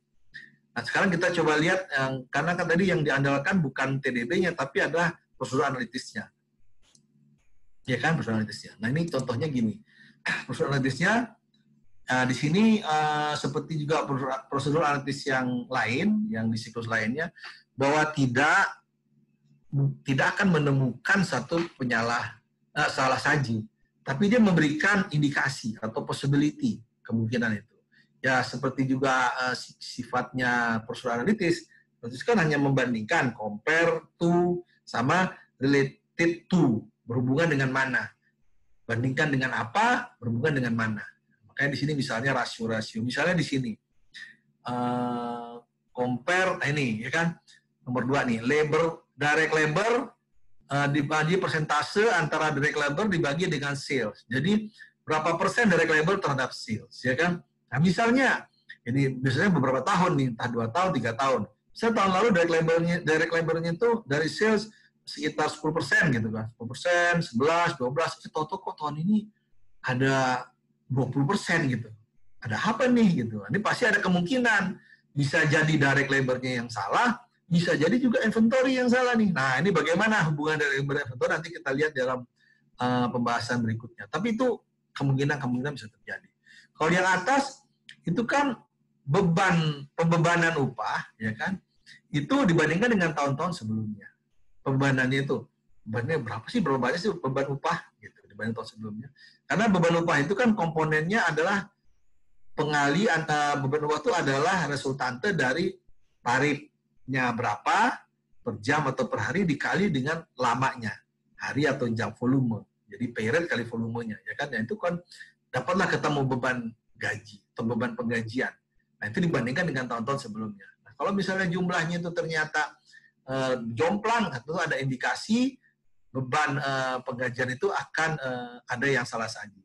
Nah sekarang kita coba lihat, karena kan tadi yang diandalkan bukan TDB-nya, tapi adalah prosedur analitisnya. Ya kan, prosedur analitisnya. Nah ini contohnya gini, prosedur analitisnya di sini seperti juga prosedur analitis yang lain, yang di siklus lainnya, bahwa tidak akan menemukan satu salah saji, tapi dia memberikan indikasi atau possibility, kemungkinan itu. Ya seperti juga sifatnya prosedur analitis kan hanya membandingkan, compare to sama related to, berhubungan dengan mana. Bandingkan dengan apa, berhubungan dengan mana. Makanya di sini misalnya rasio-rasio. Misalnya di sini compare, ini ya kan nomor 2 nih, direct labor dibagi persentase antara direct labor dibagi dengan sales. Jadi berapa persen direct labor terhadap sales, ya kan? Nah misalnya ini biasanya beberapa tahun nih, entah 2 tahun, 3 tahun. Misalnya tahun lalu direct labornya itu dari sales sekitar 10% gitu kan, 10%, 11, 12. Toto kok tahun ini ada 20% gitu. Ada apa nih gitu? Ini pasti ada kemungkinan bisa jadi direct labornya yang salah, bisa jadi juga inventory yang salah nih. Nah ini bagaimana hubungan dari inventory nanti kita lihat dalam pembahasan berikutnya. Tapi itu kemungkinan bisa terjadi. Kalau yang atas itu kan pembebanan upah, ya kan? Itu dibandingkan dengan tahun-tahun sebelumnya. Pembebanannya itu, bebannya berapa sih? Berapa banyak sih beban upah gitu dibanding tahun sebelumnya? Karena beban upah itu kan komponennya adalah pengali antara beban upah itu adalah resultante dari tarifnya berapa per jam atau per hari dikali dengan lamanya, hari atau jam, volume. Jadi pay rate kali volumenya, ya kan? Ya itu kan dapatlah ketemu beban gaji atau beban penggajian. Nah, itu dibandingkan dengan tahun-tahun sebelumnya. Nah, kalau misalnya jumlahnya itu ternyata jomplang, itu ada indikasi beban penggajian itu akan ada yang salah saji.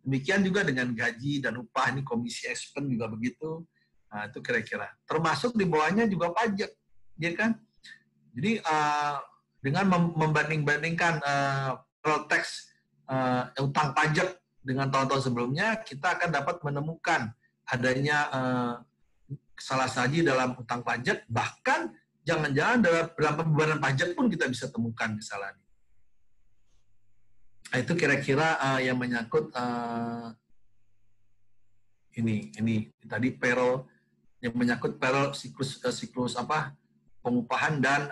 Demikian juga dengan gaji dan upah, ini komisi expense juga begitu. Nah, itu kira-kira. Termasuk di bawahnya juga pajak, ya kan? Jadi dengan membanding-bandingkan tax utang pajak dengan tahun-tahun sebelumnya, kita akan dapat menemukan adanya salah saji dalam utang pajak, bahkan jangan-jangan dalam pembebanan pajak pun kita bisa temukan kesalahan. Nah, itu kira-kira yang menyangkut ini tadi payroll, yang menyangkut payroll siklus apa pengupahan dan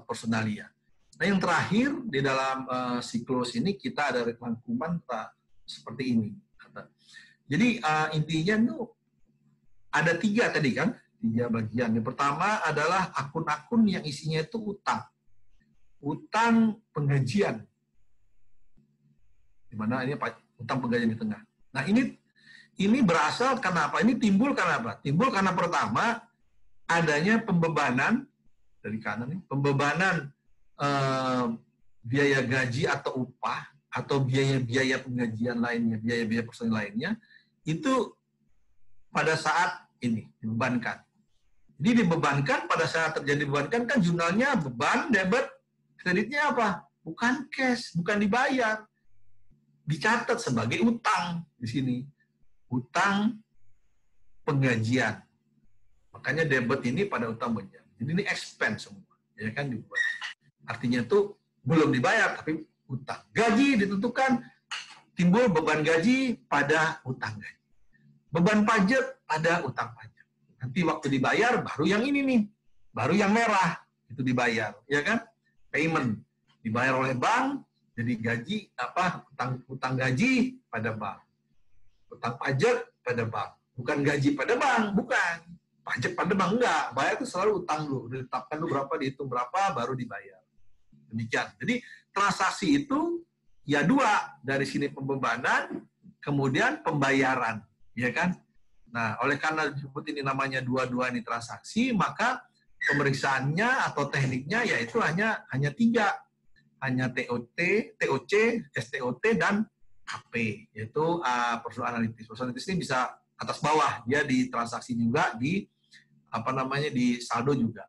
personalia. Nah, yang terakhir di dalam siklus ini kita ada rangkuman seperti ini. Jadi intinya itu ada 3 tadi kan, 3 bagian. Yang pertama adalah akun-akun yang isinya itu utang penggajian, di mana ini utang penggajian di tengah. Nah ini berasal kenapa? Ini timbul karena apa? Timbul karena pertama adanya pembebanan dari kanan nih, pembebanan biaya gaji atau upah atau biaya-biaya penggajian lainnya, biaya-biaya personil lainnya, itu pada saat ini dibebankan. Jadi dibebankan pada saat terjadi bebankan kan jurnalnya beban, debit, kreditnya apa? Bukan cash, bukan dibayar. Dicatat sebagai utang di sini. Utang penggajian. Makanya debit ini pada utang penggajian. Jadi ini expense semua, ya kan dibuat. Artinya itu belum dibayar, tapi utang. Gaji ditentukan, timbul beban gaji pada utang gaji. Beban pajak pada utang pajak. Nanti waktu dibayar, baru yang ini nih. Baru yang merah, itu dibayar. Ya kan? Payment. Dibayar oleh bank, jadi gaji, utang gaji pada bank. Utang pajak pada bank. Bukan gaji pada bank, bukan. Pajak pada bank, enggak. Bayar itu selalu utang dulu. Ditetapkan dulu berapa, dihitung berapa, baru dibayar. Demikian. Jadi transaksi itu ya dua, dari sini pembebanan, kemudian pembayaran, ya kan? Nah, oleh karena disebut ini namanya dua-dua ini transaksi, maka pemeriksaannya atau tekniknya yaitu hanya 3, hanya TOC, STOT dan HP, yaitu prosedur analitis. Prosedur analitis ini bisa atas bawah, dia di transaksi juga, di di saldo juga.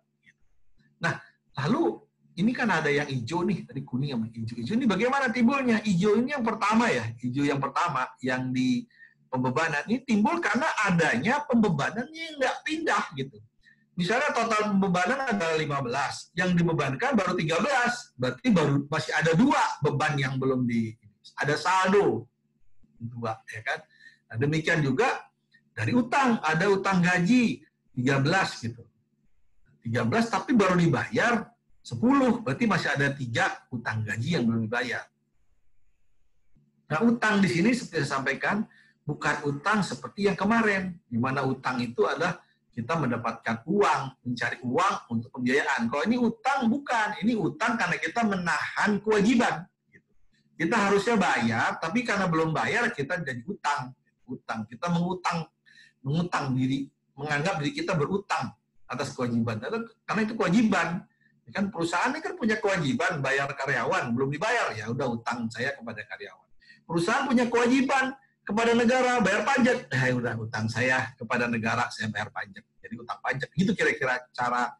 Nah, lalu ini kan ada yang hijau nih, tadi kuning sama hijau. Hijau ini bagaimana timbulnya? Hijau ini yang pertama ya, hijau yang pertama yang di pembebanan ini timbul karena adanya pembebanan yang nggak pindah gitu. Misalnya total pembebanan ada 15, yang dibebankan baru 13, berarti baru masih ada 2 beban yang belum ada saldo 2, ya kan? Nah, demikian juga dari utang, ada utang gaji 13 gitu. 13 tapi baru dibayar 10, berarti masih ada 3 utang gaji yang belum dibayar. Nah, utang di sini seperti saya sampaikan, bukan utang seperti yang kemarin, di mana utang itu adalah kita mendapatkan uang, mencari uang untuk pembiayaan. Kalau ini utang, bukan. Ini utang karena kita menahan kewajiban. Kita harusnya bayar, tapi karena belum bayar, kita jadi utang. Kita mengutang diri, menganggap diri kita berutang atas kewajiban. Karena itu kewajiban. Kan perusahaan ini kan punya kewajiban bayar karyawan, belum dibayar, ya udah utang saya kepada karyawan. Perusahaan punya kewajiban kepada negara bayar pajak, udah utang saya kepada negara, saya bayar pajak, jadi utang pajak. Gitu kira-kira cara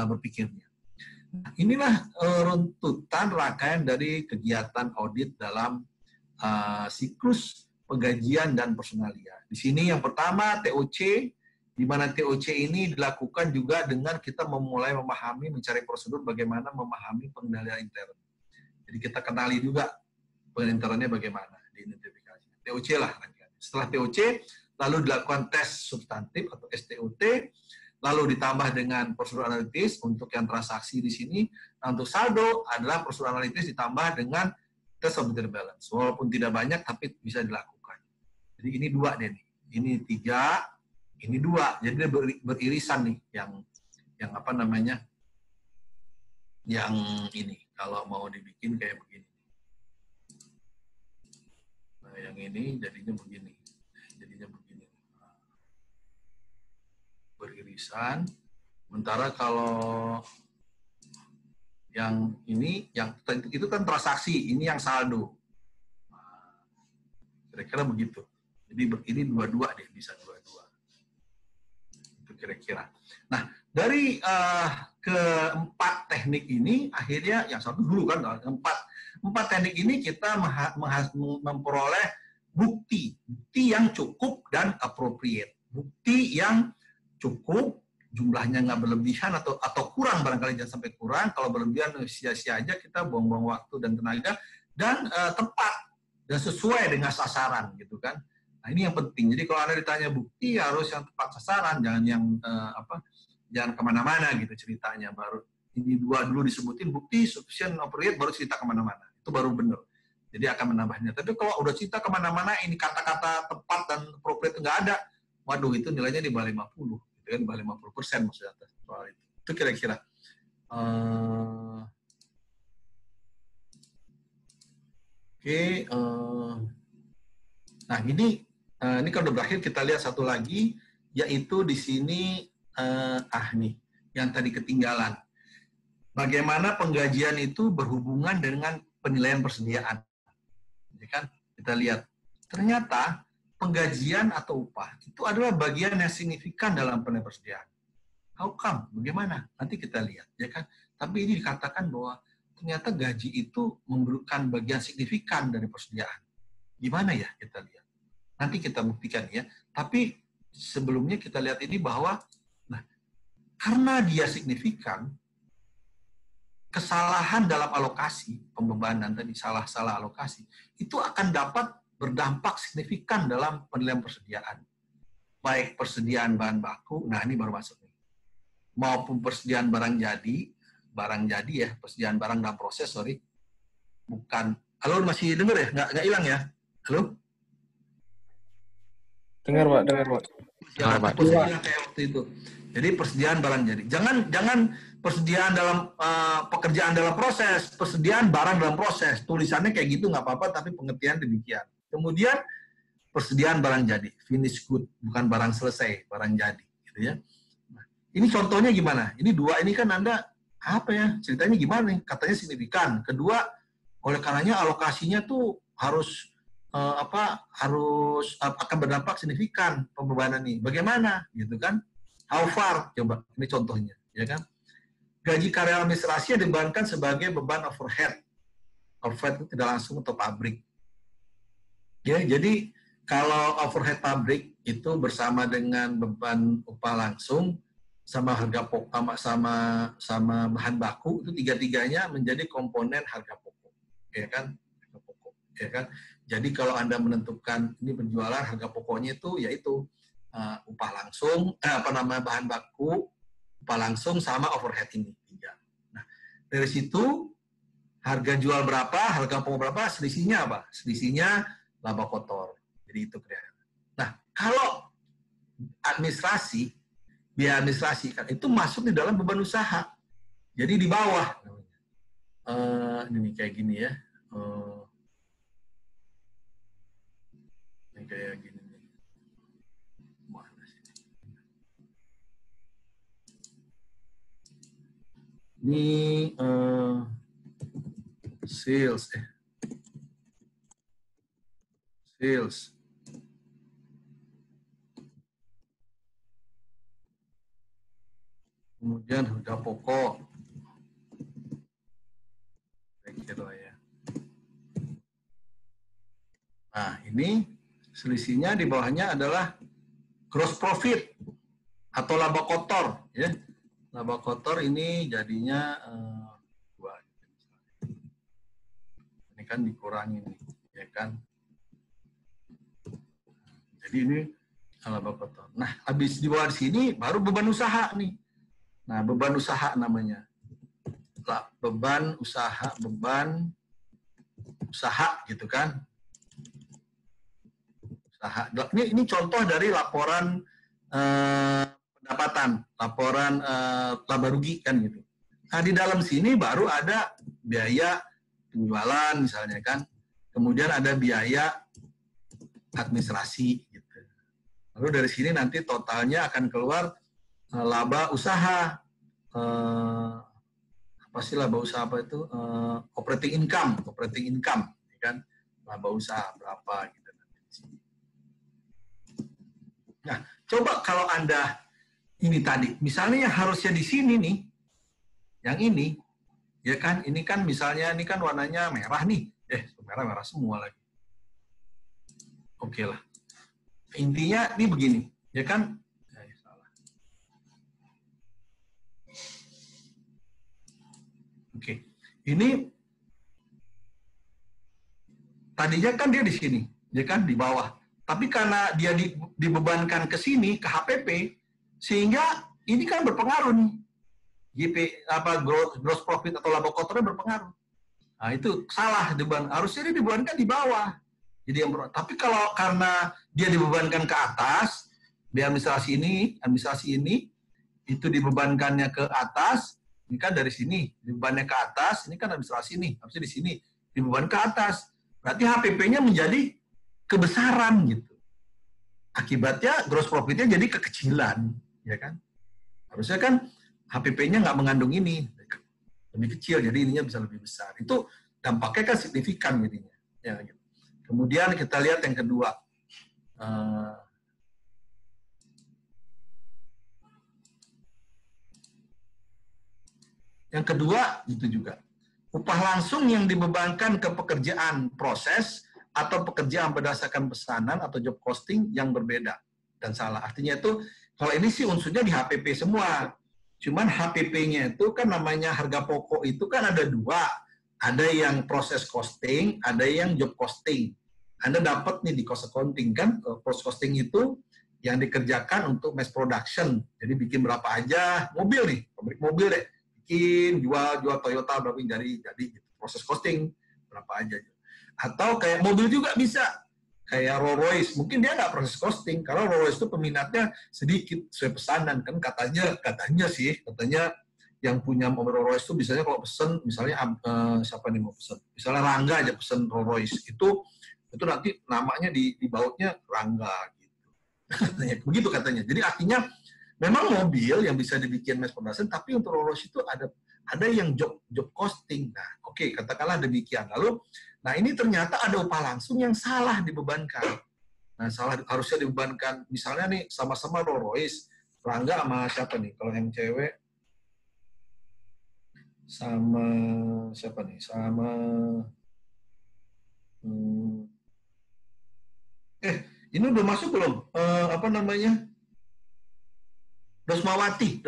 berpikirnya. Nah, inilah runtutan rangkaian dari kegiatan audit dalam siklus penggajian dan personalia. Di sini yang pertama TOC, di mana TOC ini dilakukan juga dengan kita memulai memahami, mencari prosedur bagaimana memahami pengendalian intern. Jadi kita kenali juga pengendaliannya bagaimana, diidentifikasi. TOC lah. Setelah TOC, lalu dilakukan tes substantif atau STOT, lalu ditambah dengan prosedur analitis untuk yang transaksi di sini. Nah, untuk saldo adalah prosedur analitis ditambah dengan tes of balance. Walaupun tidak banyak, tapi bisa dilakukan. Jadi ini 2 deh nih. Ini 3, ini 2. Jadi beririsan nih yang yang ini. Kalau mau dibikin kayak begini. Yang ini jadinya begini, beririsan. Sementara kalau yang ini, yang itu kan transaksi, ini yang saldo. Kira-kira begitu. Jadi ini 2-2 deh, bisa 2-2. Itu kira-kira. Nah, dari keempat teknik ini, akhirnya yang satu dulu kan, empat teknik ini kita memperoleh bukti yang cukup dan appropriate. Bukti yang cukup, jumlahnya nggak berlebihan atau kurang, barangkali jangan sampai kurang. Kalau berlebihan sia-sia aja, kita buang-buang waktu dan tenaga, dan tepat dan sesuai dengan sasaran gitu kan. Nah, ini yang penting. Jadi kalau Anda ditanya bukti, harus yang tepat sasaran, jangan yang jangan kemana-mana gitu ceritanya. Baru ini 2 dulu disebutin, bukti, sufficient, appropriate, baru cerita kemana-mana. Itu baru benar. Jadi akan menambahnya. Tapi kalau udah cerita kemana-mana, ini kata-kata tepat dan appropriate nggak ada, waduh, itu nilainya di bawah 50. Gitu kan, di bawah 50% maksudnya soal itu. Itu kira-kira. Nah, ini kalau udah berakhir, kita lihat satu lagi, yaitu di sini, nih, yang tadi ketinggalan. Bagaimana penggajian itu berhubungan dengan penilaian persediaan. Ya kan? Kita lihat, ternyata penggajian atau upah itu adalah bagian yang signifikan dalam penilaian persediaan. How come? Bagaimana? Nanti kita lihat, ya kan? Tapi ini dikatakan bahwa ternyata gaji itu memberikan bagian signifikan dari persediaan. Gimana ya? Kita lihat. Nanti kita buktikan ya. Tapi sebelumnya kita lihat ini bahwa karena dia signifikan, kesalahan dalam alokasi, pembebanan tadi, salah alokasi, itu akan dapat berdampak signifikan dalam penilaian persediaan. Baik persediaan bahan baku, nah ini baru masuk nih, maupun persediaan barang jadi ya, persediaan barang dalam proses, bukan. Halo, masih dengar ya? Nggak hilang ya? Halo? Dengar Pak. Ya, hilang kayak waktu itu. Jadi persediaan barang jadi. Jangan persediaan dalam pekerjaan dalam proses, persediaan barang dalam proses. Tulisannya kayak gitu nggak apa-apa, tapi pengertian demikian. Kemudian persediaan barang jadi, finish good, bukan barang selesai, barang jadi, gitu ya. Nah, ini contohnya gimana? Ini dua ini kan Anda apa ya? Ceritanya gimana nih? Katanya signifikan. Kedua, oleh karenanya alokasinya tuh harus akan berdampak signifikan pembebanan ini. Bagaimana? Gitu kan? How far? Coba, ini contohnya, ya kan? Gaji karyawan administrasi yang dibebankan sebagai beban overhead. Overhead itu tidak langsung untuk pabrik. Ya, jadi kalau overhead pabrik itu bersama dengan beban upah langsung sama harga pokok sama bahan baku, itu tiga-tiganya menjadi komponen harga pokok, ya kan? Harga pokok, ya kan? Jadi kalau Anda menentukan ini penjualan, harga pokoknya itu yaitu upah langsung, bahan baku, upah langsung sama overhead ini tiga. Nah, dari situ harga jual berapa, harga pokok berapa, selisihnya apa? Selisihnya laba kotor. Jadi itu kira-kira. Nah, kalau administrasi, biaya administrasi kan itu masuk di dalam beban usaha. Jadi di bawah. Ini kayak gini ya. Ini kayak gini. Mana sih? Ini sales. Kemudian harga pokok. Kira ya. Nah, ini selisihnya di bawahnya adalah gross profit atau laba kotor, ya. Laba kotor ini jadinya ini kan dikurangi nih, ya kan? Jadi ini laba kotor. Nah, habis di bawah sini baru beban usaha nih. Nah, beban usaha namanya. Beban usaha gitu kan. Usaha. Ini contoh dari laporan pendapatan, laporan laba rugi kan gitu. Nah, di dalam sini baru ada biaya penjualan misalnya kan. Kemudian ada biaya administrasi gitu. Lalu dari sini nanti totalnya akan keluar laba usaha, apa sih laba usaha apa itu? Operating income, ya kan? Laba usaha berapa gitu. Nah, coba kalau Anda ini tadi, misalnya yang harusnya di sini nih, yang ini, ya kan? Ini kan misalnya ini kan warnanya merah nih, merah semua lagi. Oke lah. Intinya ini begini, ya kan? Oke, ini tadinya kan dia di sini, ya kan di bawah. Tapi karena dia dibebankan ke sini ke HPP, sehingga ini kan berpengaruh nih. Gross profit atau laba kotornya berpengaruh. Nah itu salah dibeban. Harusnya dia dibebankan di bawah. Jadi tapi kalau karena dia dibebankan ke atas, di administrasi ini itu dibebankannya ke atas. Ini kan dari sini, dibebannya ke atas, ini kan administrasi ini, harusnya di sini, dibeban ke atas. Berarti HPP-nya menjadi kebesaran gitu. Akibatnya gross profit-nya jadi kekecilan, ya kan? Harusnya kan HPP-nya nggak mengandung ini, lebih kecil, jadi ininya bisa lebih besar. Itu dampaknya kan signifikan jadinya. Ya, gitu. Kemudian kita lihat yang kedua. Yang kedua, itu juga. Upah langsung yang dibebankan ke pekerjaan proses atau pekerjaan berdasarkan pesanan atau job costing yang berbeda dan salah. Artinya itu, kalau ini sih unsurnya di HPP semua. Cuman HPP-nya itu kan namanya harga pokok itu kan ada dua. Ada yang proses costing, ada yang job costing. Anda dapat nih di cost accounting kan, proses costing itu yang dikerjakan untuk mass production. Jadi bikin berapa aja mobil nih, pabrik mobil deh. Bikin, jual Toyota berapa jadi gitu. Proses costing berapa aja. Atau kayak mobil juga bisa. Kayak Rolls Royce, mungkin dia nggak proses costing, karena Rolls Royce itu peminatnya sedikit sesuai pesanan kan katanya yang punya mobil Rolls Royce itu biasanya kalau pesen misalnya siapa nih mau pesen, misalnya Rangga aja pesen Rolls Royce itu nanti namanya di bautnya Rangga gitu. Begitu katanya. Jadi artinya memang mobil yang bisa dibikin mass production, tapi untuk Rolls Royce itu ada yang job costing. Nah, oke, katakanlah demikian. Lalu, nah ini ternyata ada upah langsung yang salah dibebankan. Nah, harusnya dibebankan, misalnya nih sama-sama Rolls Royce, Rangga sama siapa nih? Kalau yang cewek sama siapa nih? Sama ini udah masuk belum? Apa namanya? Dosmawati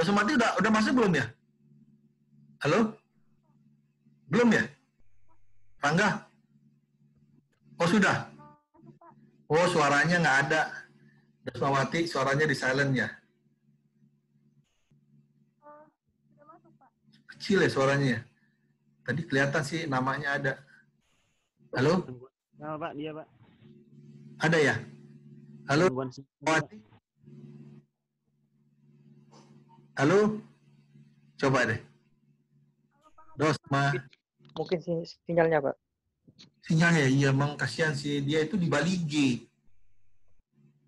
udah masuk belum ya? Halo? Belum ya? Rangga? Oh sudah? Oh suaranya nggak ada. Dosmawati suaranya di silent ya? Kecil ya suaranya. Tadi kelihatan sih namanya ada. Halo? Nah, Pak, dia Pak. Ada ya? Halo? Dosmawati? Halo? Coba deh. Dosma. Mungkin sinyalnya, Pak. Sinyalnya, iya emang kasihan sih. Dia itu di Bali G.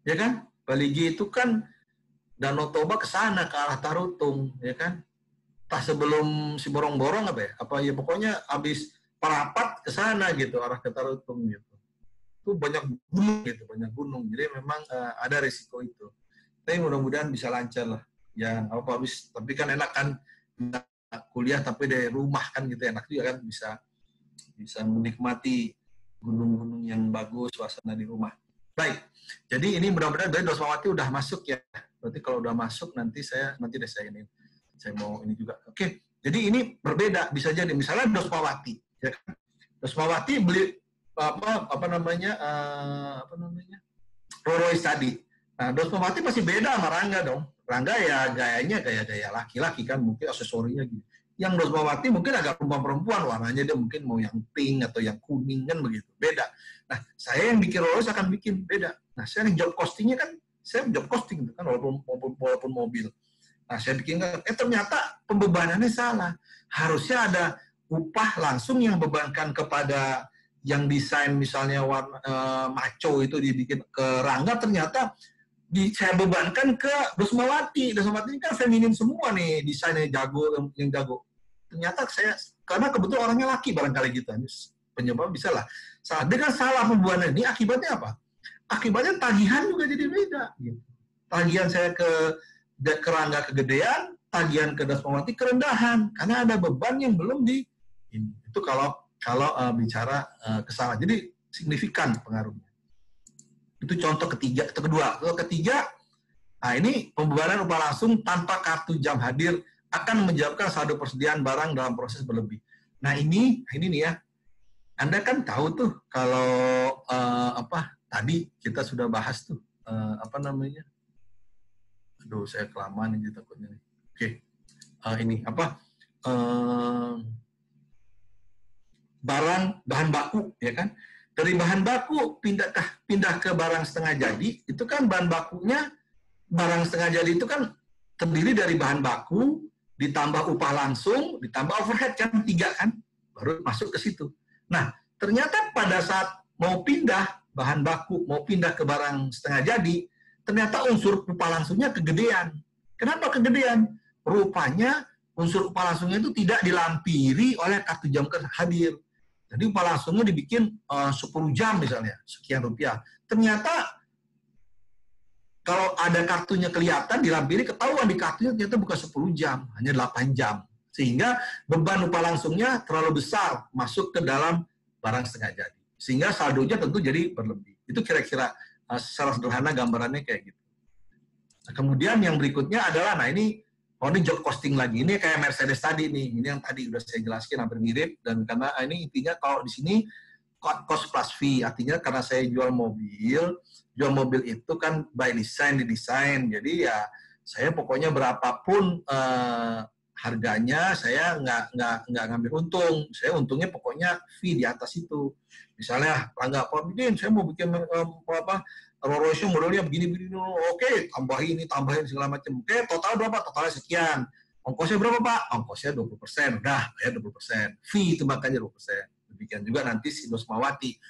Ya kan? Bali G itu kan Danau Toba ke sana, ke arah Tarutung. Ya kan? Entah sebelum si Borong-Borong apa ya? Apa ya pokoknya habis Parapat ke sana gitu, arah ke Tarutung gitu. Itu banyak gunung gitu, banyak gunung. Jadi memang ada risiko itu. Tapi mudah-mudahan bisa lancar lah. Ya, apa habis. Tapi kan enak kan kuliah tapi dari rumah kan gitu, enak juga kan bisa menikmati gunung-gunung yang bagus, suasana di rumah. Baik, jadi ini mudah-mudahan dari Dosmawati udah masuk ya. Berarti kalau udah masuk nanti saya mau ini juga. Oke, jadi ini berbeda bisa jadi misalnya Dosmawati, ya kan? Dosmawati beli apa namanya Rolls Royce tadi. Nah, Dosmawati pasti beda sama Rangga dong. Rangga ya gayanya gaya laki-laki kan, mungkin aksesorinya gitu. Yang Dosmawati mungkin agak perempuan, warnanya dia mungkin mau yang pink atau yang kuning kan begitu. Beda. Nah, saya yang bikin Rolls Royce akan bikin beda. Nah, saya yang job costingnya kan, saya job costing kan walaupun mobil. Nah, saya bikin ternyata pembebanannya salah. Harusnya ada upah langsung yang bebankan kepada yang desain misalnya warna maco itu dibikin ke Rangga, ternyata saya bebankan ke Dosmawati. Dosmawati ini kan feminin semua nih, desainnya yang jago. Ternyata saya, karena kebetulan orangnya laki barangkali gitu, penyebab bisa lah. Dengan salah pembuahan ini, akibatnya apa? Akibatnya tagihan juga jadi beda. Gitu. Tagihan saya ke Rangga kegedean, tagihan ke Dosmawati kerendahan, karena ada beban yang belum di ini. Itu kalau bicara kesalahan. Jadi signifikan pengaruhnya. Itu contoh ketiga. Itu kedua. Contoh ketiga, nah ini pembebanan upah langsung tanpa kartu jam hadir akan menyebabkan saldo persediaan barang dalam proses berlebih. Nah ini nih ya. Anda kan tahu tuh kalau tadi kita sudah bahas tuh apa namanya? Aduh, saya kelamaan ini takutnya nih. Oke. Ini apa? Barang bahan baku ya kan? Dari bahan baku pindah ke barang setengah jadi, itu kan bahan bakunya, barang setengah jadi itu kan terdiri dari bahan baku, ditambah upah langsung, ditambah overhead kan, 3 kan, baru masuk ke situ. Nah, ternyata pada saat mau pindah bahan baku, mau pindah ke barang setengah jadi, ternyata unsur upah langsungnya kegedean. Kenapa kegedean? Rupanya unsur upah langsungnya itu tidak dilampiri oleh kartu jam hadir. Jadi upah langsungnya dibikin 10 jam misalnya, sekian rupiah. Ternyata kalau ada kartunya kelihatan, dilampiri, ketahuan di kartunya ternyata bukan 10 jam, hanya 8 jam. Sehingga beban upah langsungnya terlalu besar masuk ke dalam barang setengah jadi. Sehingga saldonya tentu jadi berlebih. Itu kira-kira secara sederhana gambarannya kayak gitu. Nah, kemudian yang berikutnya adalah, nah ini Oh ini job costing lagi, ini kayak Mercedes tadi nih, ini yang tadi udah saya jelaskan hampir mirip, dan karena ini intinya kalau di sini cost plus fee, artinya karena saya jual mobil itu kan by design, didesain, jadi ya saya pokoknya berapapun harganya saya nggak ngambil untung, saya untungnya pokoknya fee di atas itu. Misalnya Rangga, Pak Bidin, saya mau bikin Rolls Royce modelnya begini-begini, oke, tambahin segala macam. Oke, total berapa? Totalnya sekian. Ongkosnya berapa, Pak? Ongkosnya 20%. Udah, bayar 20%. Fee itu makanya 20%. Demikian juga nanti si Dosmawati.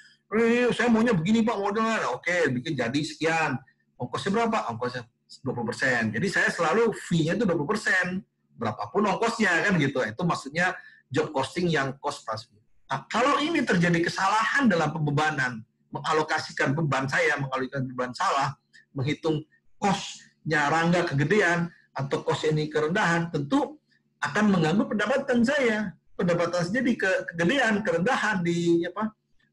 Saya maunya begini, Pak, modelnya. Oke, bikin jadi sekian. Ongkosnya berapa? Ongkosnya 20%. Jadi saya selalu fee-nya itu 20%. Berapapun ongkosnya, kan gitu. Itu maksudnya job costing yang cost plus fee. Nah, kalau ini terjadi kesalahan dalam pembebanan, mengalokasikan beban salah, menghitung cost-nya Rangga kegedean atau cost ini kerendahan, tentu akan mengganggu pendapatan saya. Pendapatan jadi kegedean, kerendahan di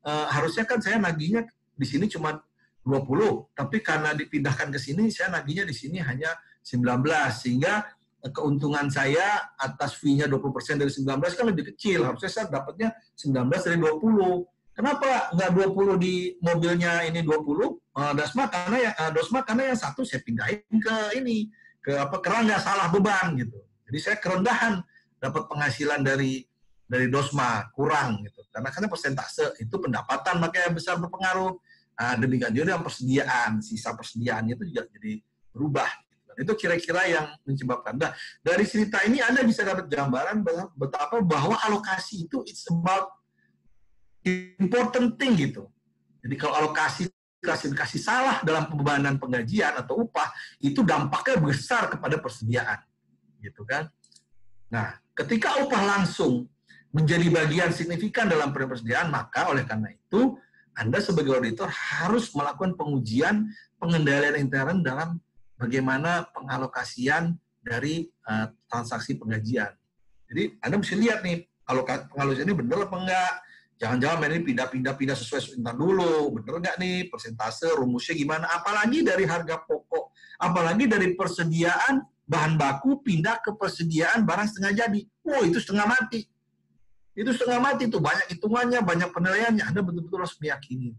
harusnya kan saya nagihnya di sini cuma 20, tapi karena dipindahkan ke sini saya nagihnya di sini hanya 19, sehingga keuntungan saya atas fee-nya 20% dari 19 kan lebih kecil. Harusnya saya dapatnya 19 dari 20. Kenapa nggak 20 di mobilnya ini 20? Dosma karena yang satu saya pindahin ke Rangga, salah beban gitu. Jadi saya kerendahan dapat penghasilan dari Dosma kurang gitu. Karena persentase itu pendapatan makanya besar berpengaruh. Demikian juga dengan persediaan, sisa persediaannya itu juga jadi berubah. Itu kira-kira yang menyebabkan. Nah, dari cerita ini Anda bisa dapat gambaran betapa bahwa alokasi itu it's about important thing gitu. Jadi kalau alokasi klasifikasi salah dalam pembebanan penggajian atau upah, itu dampaknya besar kepada persediaan. Gitu kan. Nah, ketika upah langsung menjadi bagian signifikan dalam persediaan, maka oleh karena itu, Anda sebagai auditor harus melakukan pengujian pengendalian intern dalam bagaimana pengalokasian dari transaksi penggajian. Jadi Anda mesti lihat nih, pengalokasian ini benar apa enggak. Jangan-jangan ini pindah sesuai intan dulu, bener nggak nih persentase, rumusnya gimana? Apalagi dari harga pokok, apalagi dari persediaan bahan baku pindah ke persediaan barang setengah jadi. Itu setengah mati. Itu setengah mati tuh, banyak hitungannya, banyak penilaiannya. Anda betul-betul harus meyakini.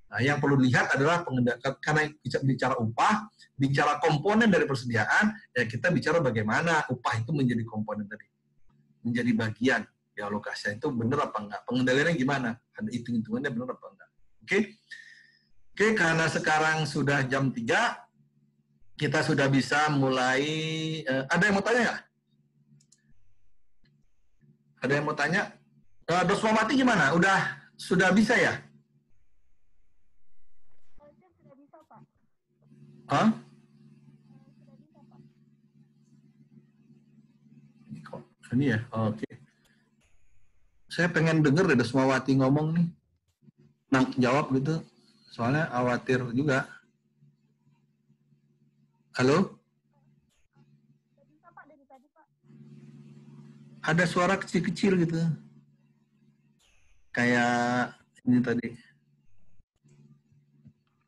Nah, yang perlu dilihat adalah karena bicara upah, bicara komponen dari persediaan, ya kita bicara bagaimana upah itu menjadi komponen tadi, menjadi bagian. Ya alokasi itu benar apa enggak? Pengendaliannya gimana? Ada hitung-hitungannya benar apa enggak? Oke, karena sekarang sudah jam 3, kita sudah bisa mulai. Ada yang mau tanya nggak? Ada yang mau tanya? Dosmawati gimana? Sudah bisa ya? Sudah bisa, Pak. Hah? Sudah bisa, Pak. Ini ya? Oke. Saya pengen denger deh Dosmawati ngomong nih. Jawab gitu. Soalnya khawatir juga. Halo? Sudah bisa, Pak, dari tadi, Pak. Ada suara kecil-kecil gitu. Kayak ini tadi.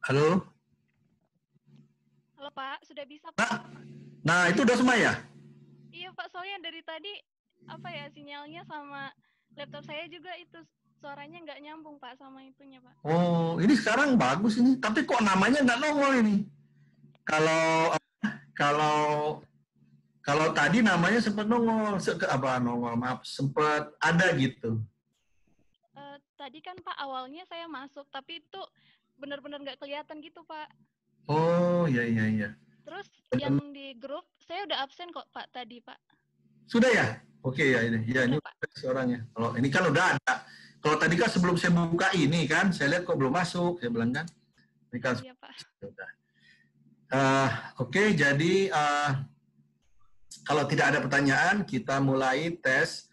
Halo? Halo, Pak. Sudah bisa, Pak. Nah itu Dosma ya? Iya, Pak. Soalnya dari tadi, sinyalnya sama laptop saya juga itu suaranya nggak nyambung, Pak, sama itunya, Pak. Oh, ini sekarang bagus ini. Tapi kok namanya nggak nongol ini? Kalau tadi namanya sempat nongol, sempat ada gitu. Tadi kan, Pak, awalnya saya masuk, tapi itu benar-benar nggak kelihatan gitu, Pak. Oh, iya. Terus yang di grup, saya udah absen kok, Pak, tadi, Pak. Sudah ya? Oke ya ini. Ya ini suaranya. Kalau ini kan udah ada. Kalau tadi kan sebelum saya buka ini kan, saya lihat kok belum masuk. Saya bilang kan. Ini kan. Iya, Pak. Oke, jadi kalau tidak ada pertanyaan, kita mulai tes.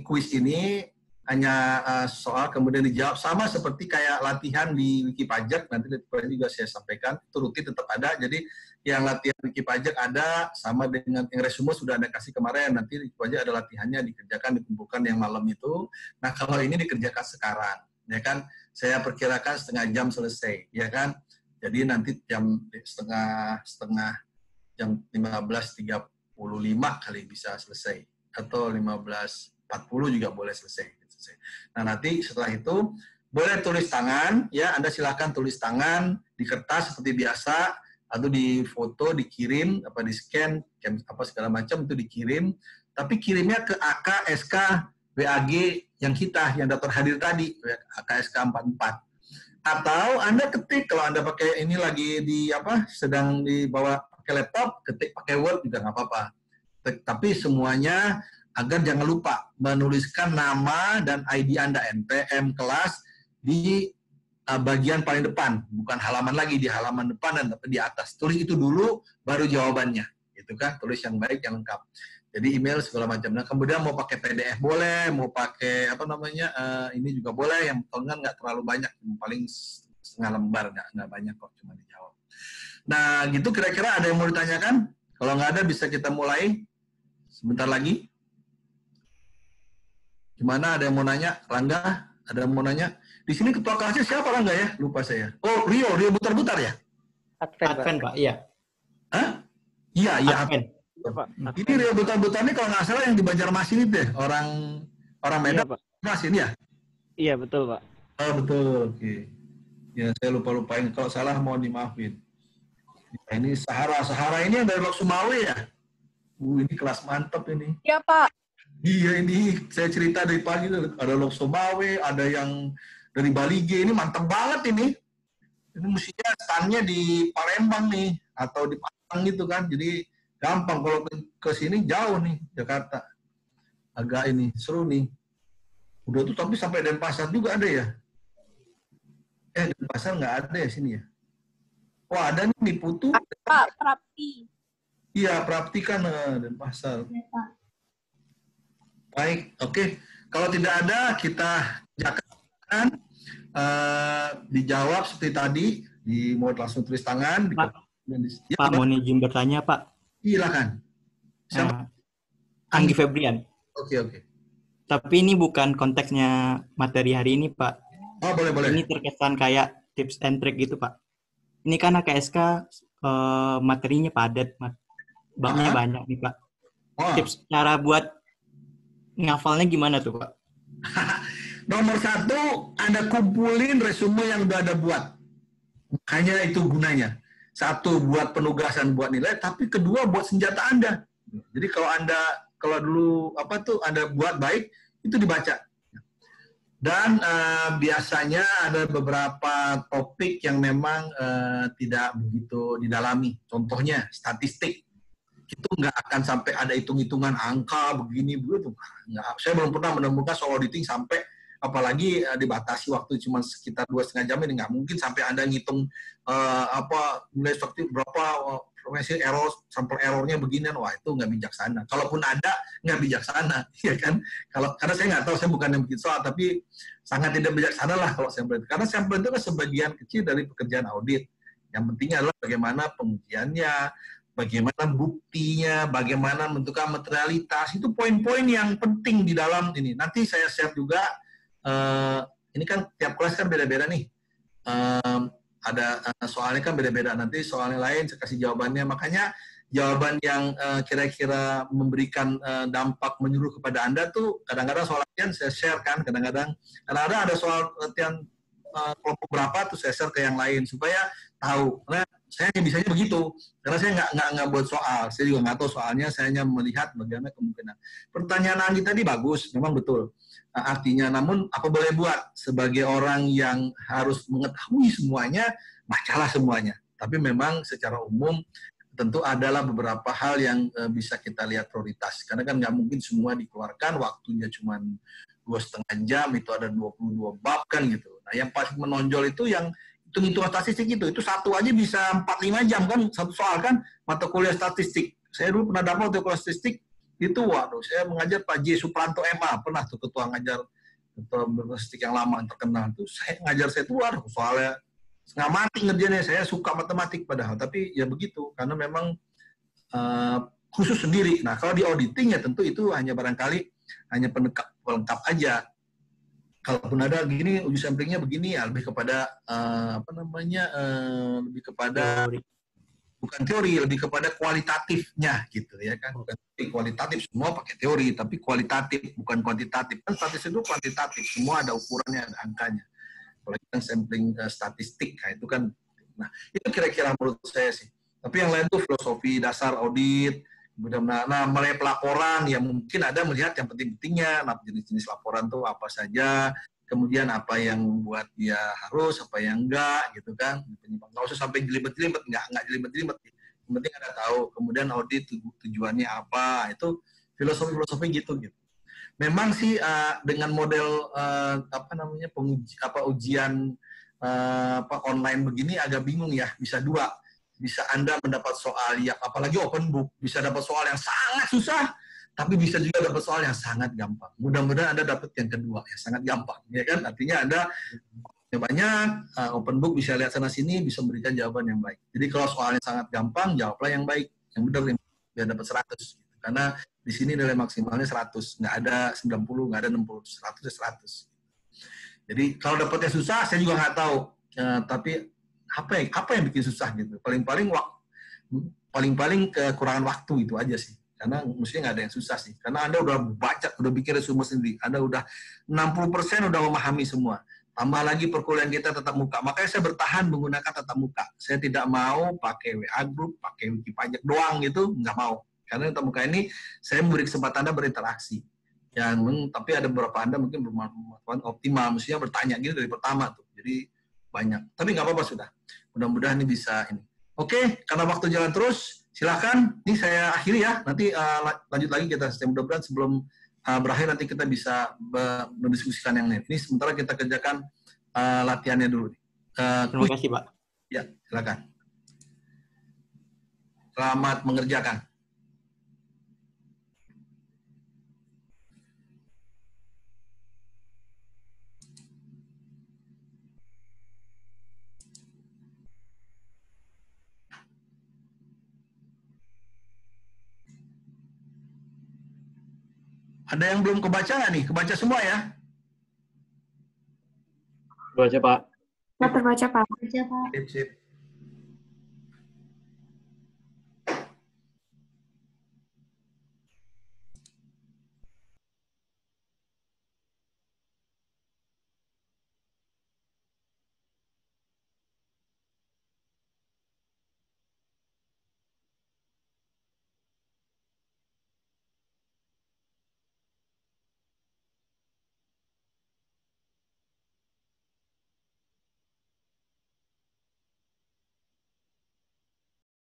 Kuis ini hanya soal kemudian dijawab sama seperti kayak latihan di Wiki Pajak. Nanti juga saya sampaikan, itu rutin tetap ada. Jadi yang latihan Wiki Pajak ada, sama dengan yang resume sudah Anda kasih kemarin. Nanti Wiki Pajak ada latihannya, dikerjakan, dikumpulkan yang malam itu. Nah, kalau ini dikerjakan sekarang, ya kan? Saya perkirakan setengah jam selesai, ya kan? Jadi nanti jam yang 15.35 kali bisa selesai. Atau 15.40 juga boleh selesai. Nah, nanti setelah itu boleh tulis tangan, ya Anda silakan tulis tangan di kertas seperti biasa, atau di foto, dikirim, apa di scan, apa segala macam itu dikirim, tapi kirimnya ke AK, SK, WAG yang kita, yang daftar hadir tadi, AK SK 44. Atau Anda ketik, kalau Anda pakai ini lagi di apa, sedang dibawa pakai laptop, ketik pakai Word juga nggak apa-apa. Tapi semuanya agar jangan lupa menuliskan nama dan ID Anda, NPM, kelas, di bagian paling depan, bukan halaman lagi, di halaman depan dan di atas. Tulis itu dulu, baru jawabannya. Gitu kan, tulis yang baik, yang lengkap. Jadi email segala macam. Nah, kemudian mau pakai PDF boleh, mau pakai apa namanya, ini juga boleh, yang kan nggak terlalu banyak, paling setengah lembar, nggak banyak kok, cuma dijawab. Nah, gitu kira-kira ada yang mau ditanyakan? Kalau nggak ada, bisa kita mulai sebentar lagi. Gimana, ada yang mau nanya? Rangga, ada yang mau nanya? Di sini ketua kelasnya siapa Rangga ya? Lupa saya. Oh, Rio Butar-Butar ya? Advent, Pak, iya. Hah? Iya, Advent. Iya, Pak. Ini Rio Butar-Butar ini kalau nggak salah yang di Banjarmasin itu deh, orang Medan. Iya, Pak. Masin ya? Iya, betul, Pak. Oh, betul. Oke. Ya, saya lupa-lupain. Kalau salah mohon dimaafin. Nah, ini Sahara ini yang dari Lok Sumawe ya? Ini kelas mantap ini. Iya, Pak. Iya, ini saya cerita dari pagi, ada Lok Sumawe, ada yang dari Bali G, ini mantap banget ini. Ini mestinya standnya di Palembang nih, atau di Padang gitu kan, jadi gampang. Kalau ke sini jauh nih, Jakarta. Agak ini, seru nih. Udah tuh tapi sampai Denpasar juga ada ya? Denpasar nggak ada ya sini ya? Wah, ada nih di Putu. Pak, Prapti. Iya, Prapti kan Denpasar. Ya, Pak. Baik, oke. Kalau tidak ada, kita kerjakan, dijawab seperti tadi, mau langsung tulis tangan. Pak, ya, Pak mau izin bertanya, Pak. Silakan. Siapa? Anggi Febrian. Oke. Tapi ini bukan konteksnya materi hari ini, Pak. Oh, boleh. Ini terkesan kayak tips and trick gitu, Pak. Ini kan AKSK materinya padat, babnya banyak nih, Pak. Oh. Tips cara buat ngafalnya gimana tuh, Pak? Nomor 1, Anda kumpulin resume yang udah Anda buat. Makanya itu gunanya. 1, buat penugasan, buat nilai, tapi kedua, buat senjata Anda. Jadi kalau dulu Anda buat baik, itu dibaca. Dan biasanya ada beberapa topik yang memang tidak begitu didalami. Contohnya, statistik. Itu nggak akan sampai ada hitung-hitungan angka begini begitu. Nggak. Saya belum pernah menemukan soal auditing sampai, apalagi dibatasi waktu cuma sekitar 2,5 jam, ini nggak mungkin sampai Anda ngitung nilai statistik berapa, sampel errornya beginian. Wah, itu nggak bijaksana. Kalaupun ada, nggak bijaksana, ya kan? Karena saya nggak tahu, saya bukan yang bikin soal, tapi sangat tidak bijaksana lah kalau sampel itu. Karena sampel itu kan sebagian kecil dari pekerjaan audit. Yang penting adalah bagaimana pengujiannya, bagaimana buktinya, bagaimana menentukan materialitas, itu poin-poin yang penting di dalam ini. Nanti saya share juga, ini kan tiap kelas kan beda-beda nih. Ada soalnya kan beda-beda, nanti soalnya lain saya kasih jawabannya. Makanya jawaban yang kira-kira memberikan dampak menyeluruh kepada Anda tuh kadang-kadang soal latihan saya share kan, kadang-kadang ada soal latihan kelompok berapa tuh saya share ke yang lain supaya tahu. Karena saya hanya bisanya begitu, karena saya nggak buat soal, saya juga nggak tahu soalnya, saya hanya melihat bagaimana kemungkinan. Pertanyaan Anggi tadi bagus, memang betul. Artinya, namun apa boleh buat sebagai orang yang harus mengetahui semuanya, bacalah semuanya. Tapi memang secara umum tentu adalah beberapa hal yang bisa kita lihat prioritas, karena kan nggak mungkin semua dikeluarkan, waktunya cuma 2,5 jam, itu ada 22 bab kan gitu. Nah, yang paling menonjol itu yang hitung statistik itu satu aja bisa 4-5 jam kan, satu soal kan, mata kuliah statistik. Saya dulu pernah dapat mata kuliah statistik, itu waduh, saya mengajar Pak J. Supranto MA, pernah tuh ketua ngajar, ketua statistik yang lama, yang terkenal. Tuh saya ngajar, saya tuh waduh, soalnya setengah mati ngerjainnya. Saya suka matematik padahal, tapi ya begitu, karena memang khusus sendiri. Nah, kalau di auditing ya tentu itu hanya barangkali, hanya pelengkap aja. Kalaupun ada gini, uji samplingnya begini, ya lebih kepada lebih kepada bukan teori, lebih kepada kualitatifnya gitu ya kan. Bukan teori kualitatif, semua pakai teori, tapi kualitatif bukan kuantitatif. Kan statistik itu kuantitatif, semua ada ukurannya, ada angkanya. Apalagi kan sampling statistik, nah itu kan. Nah, itu kira-kira menurut saya sih. Tapi yang lain tuh filosofi dasar audit, kemudian mulai pelaporan, ya mungkin ada melihat yang penting-pentingnya, jenis-jenis laporan tuh apa saja, kemudian apa yang buat dia harus, apa yang enggak, gitu kan. Nggak usah sampai jelimet-jelimet, nggak jelimet-jelimet. Yang penting ada tahu, kemudian audit tujuannya apa, itu filosofi-filosofi gitu. Memang sih dengan model ujian online begini agak bingung ya, bisa dua. Bisa Anda mendapat soal yang, apalagi open book, bisa dapat soal yang sangat susah, tapi bisa juga dapat soal yang sangat gampang. Mudah-mudahan Anda dapat yang kedua, ya sangat gampang. Ya kan? Artinya Anda banyak, open book bisa lihat sana-sini, bisa memberikan jawaban yang baik. Jadi kalau soalnya sangat gampang, jawablah yang baik. Yang benar, biar dapat 100. Karena di sini nilai maksimalnya 100. Nggak ada 90, nggak ada 60. 100 ya 100. Jadi kalau dapatnya susah, saya juga nggak tahu. Tapi apa yang bikin susah gitu? Paling-paling kekurangan waktu itu aja sih. Karena mestinya nggak ada yang susah sih. Karena Anda udah baca, udah bikin resume sendiri. Anda udah 60% udah memahami semua. Tambah lagi perkuliahan kita tatap muka. Makanya saya bertahan menggunakan tatap muka. Saya tidak mau pakai WA Group, pakai Wiki Pajak doang gitu, nggak mau. Karena tatap muka ini saya memberi kesempatan Anda berinteraksi. Tapi ada beberapa Anda mungkin bermanfaat optimal. Mestinya bertanya gitu dari pertama tuh. Jadi banyak. Tapi nggak apa-apa sudah. Mudah-mudahan ini bisa ini. Oke, karena waktu jalan terus, silakan. Ini saya akhiri ya. Nanti lanjut lagi kita. Mudah-mudahan sebelum berakhir nanti kita bisa mendiskusikan yang lain. Ini sementara kita kerjakan latihannya dulu. Terima kasih, Pak. Ya, silakan. Selamat mengerjakan. Ada yang belum kebaca nggak nih? Kebaca semua ya? Baca, Pak. Terbaca, Pak. Sip, sip.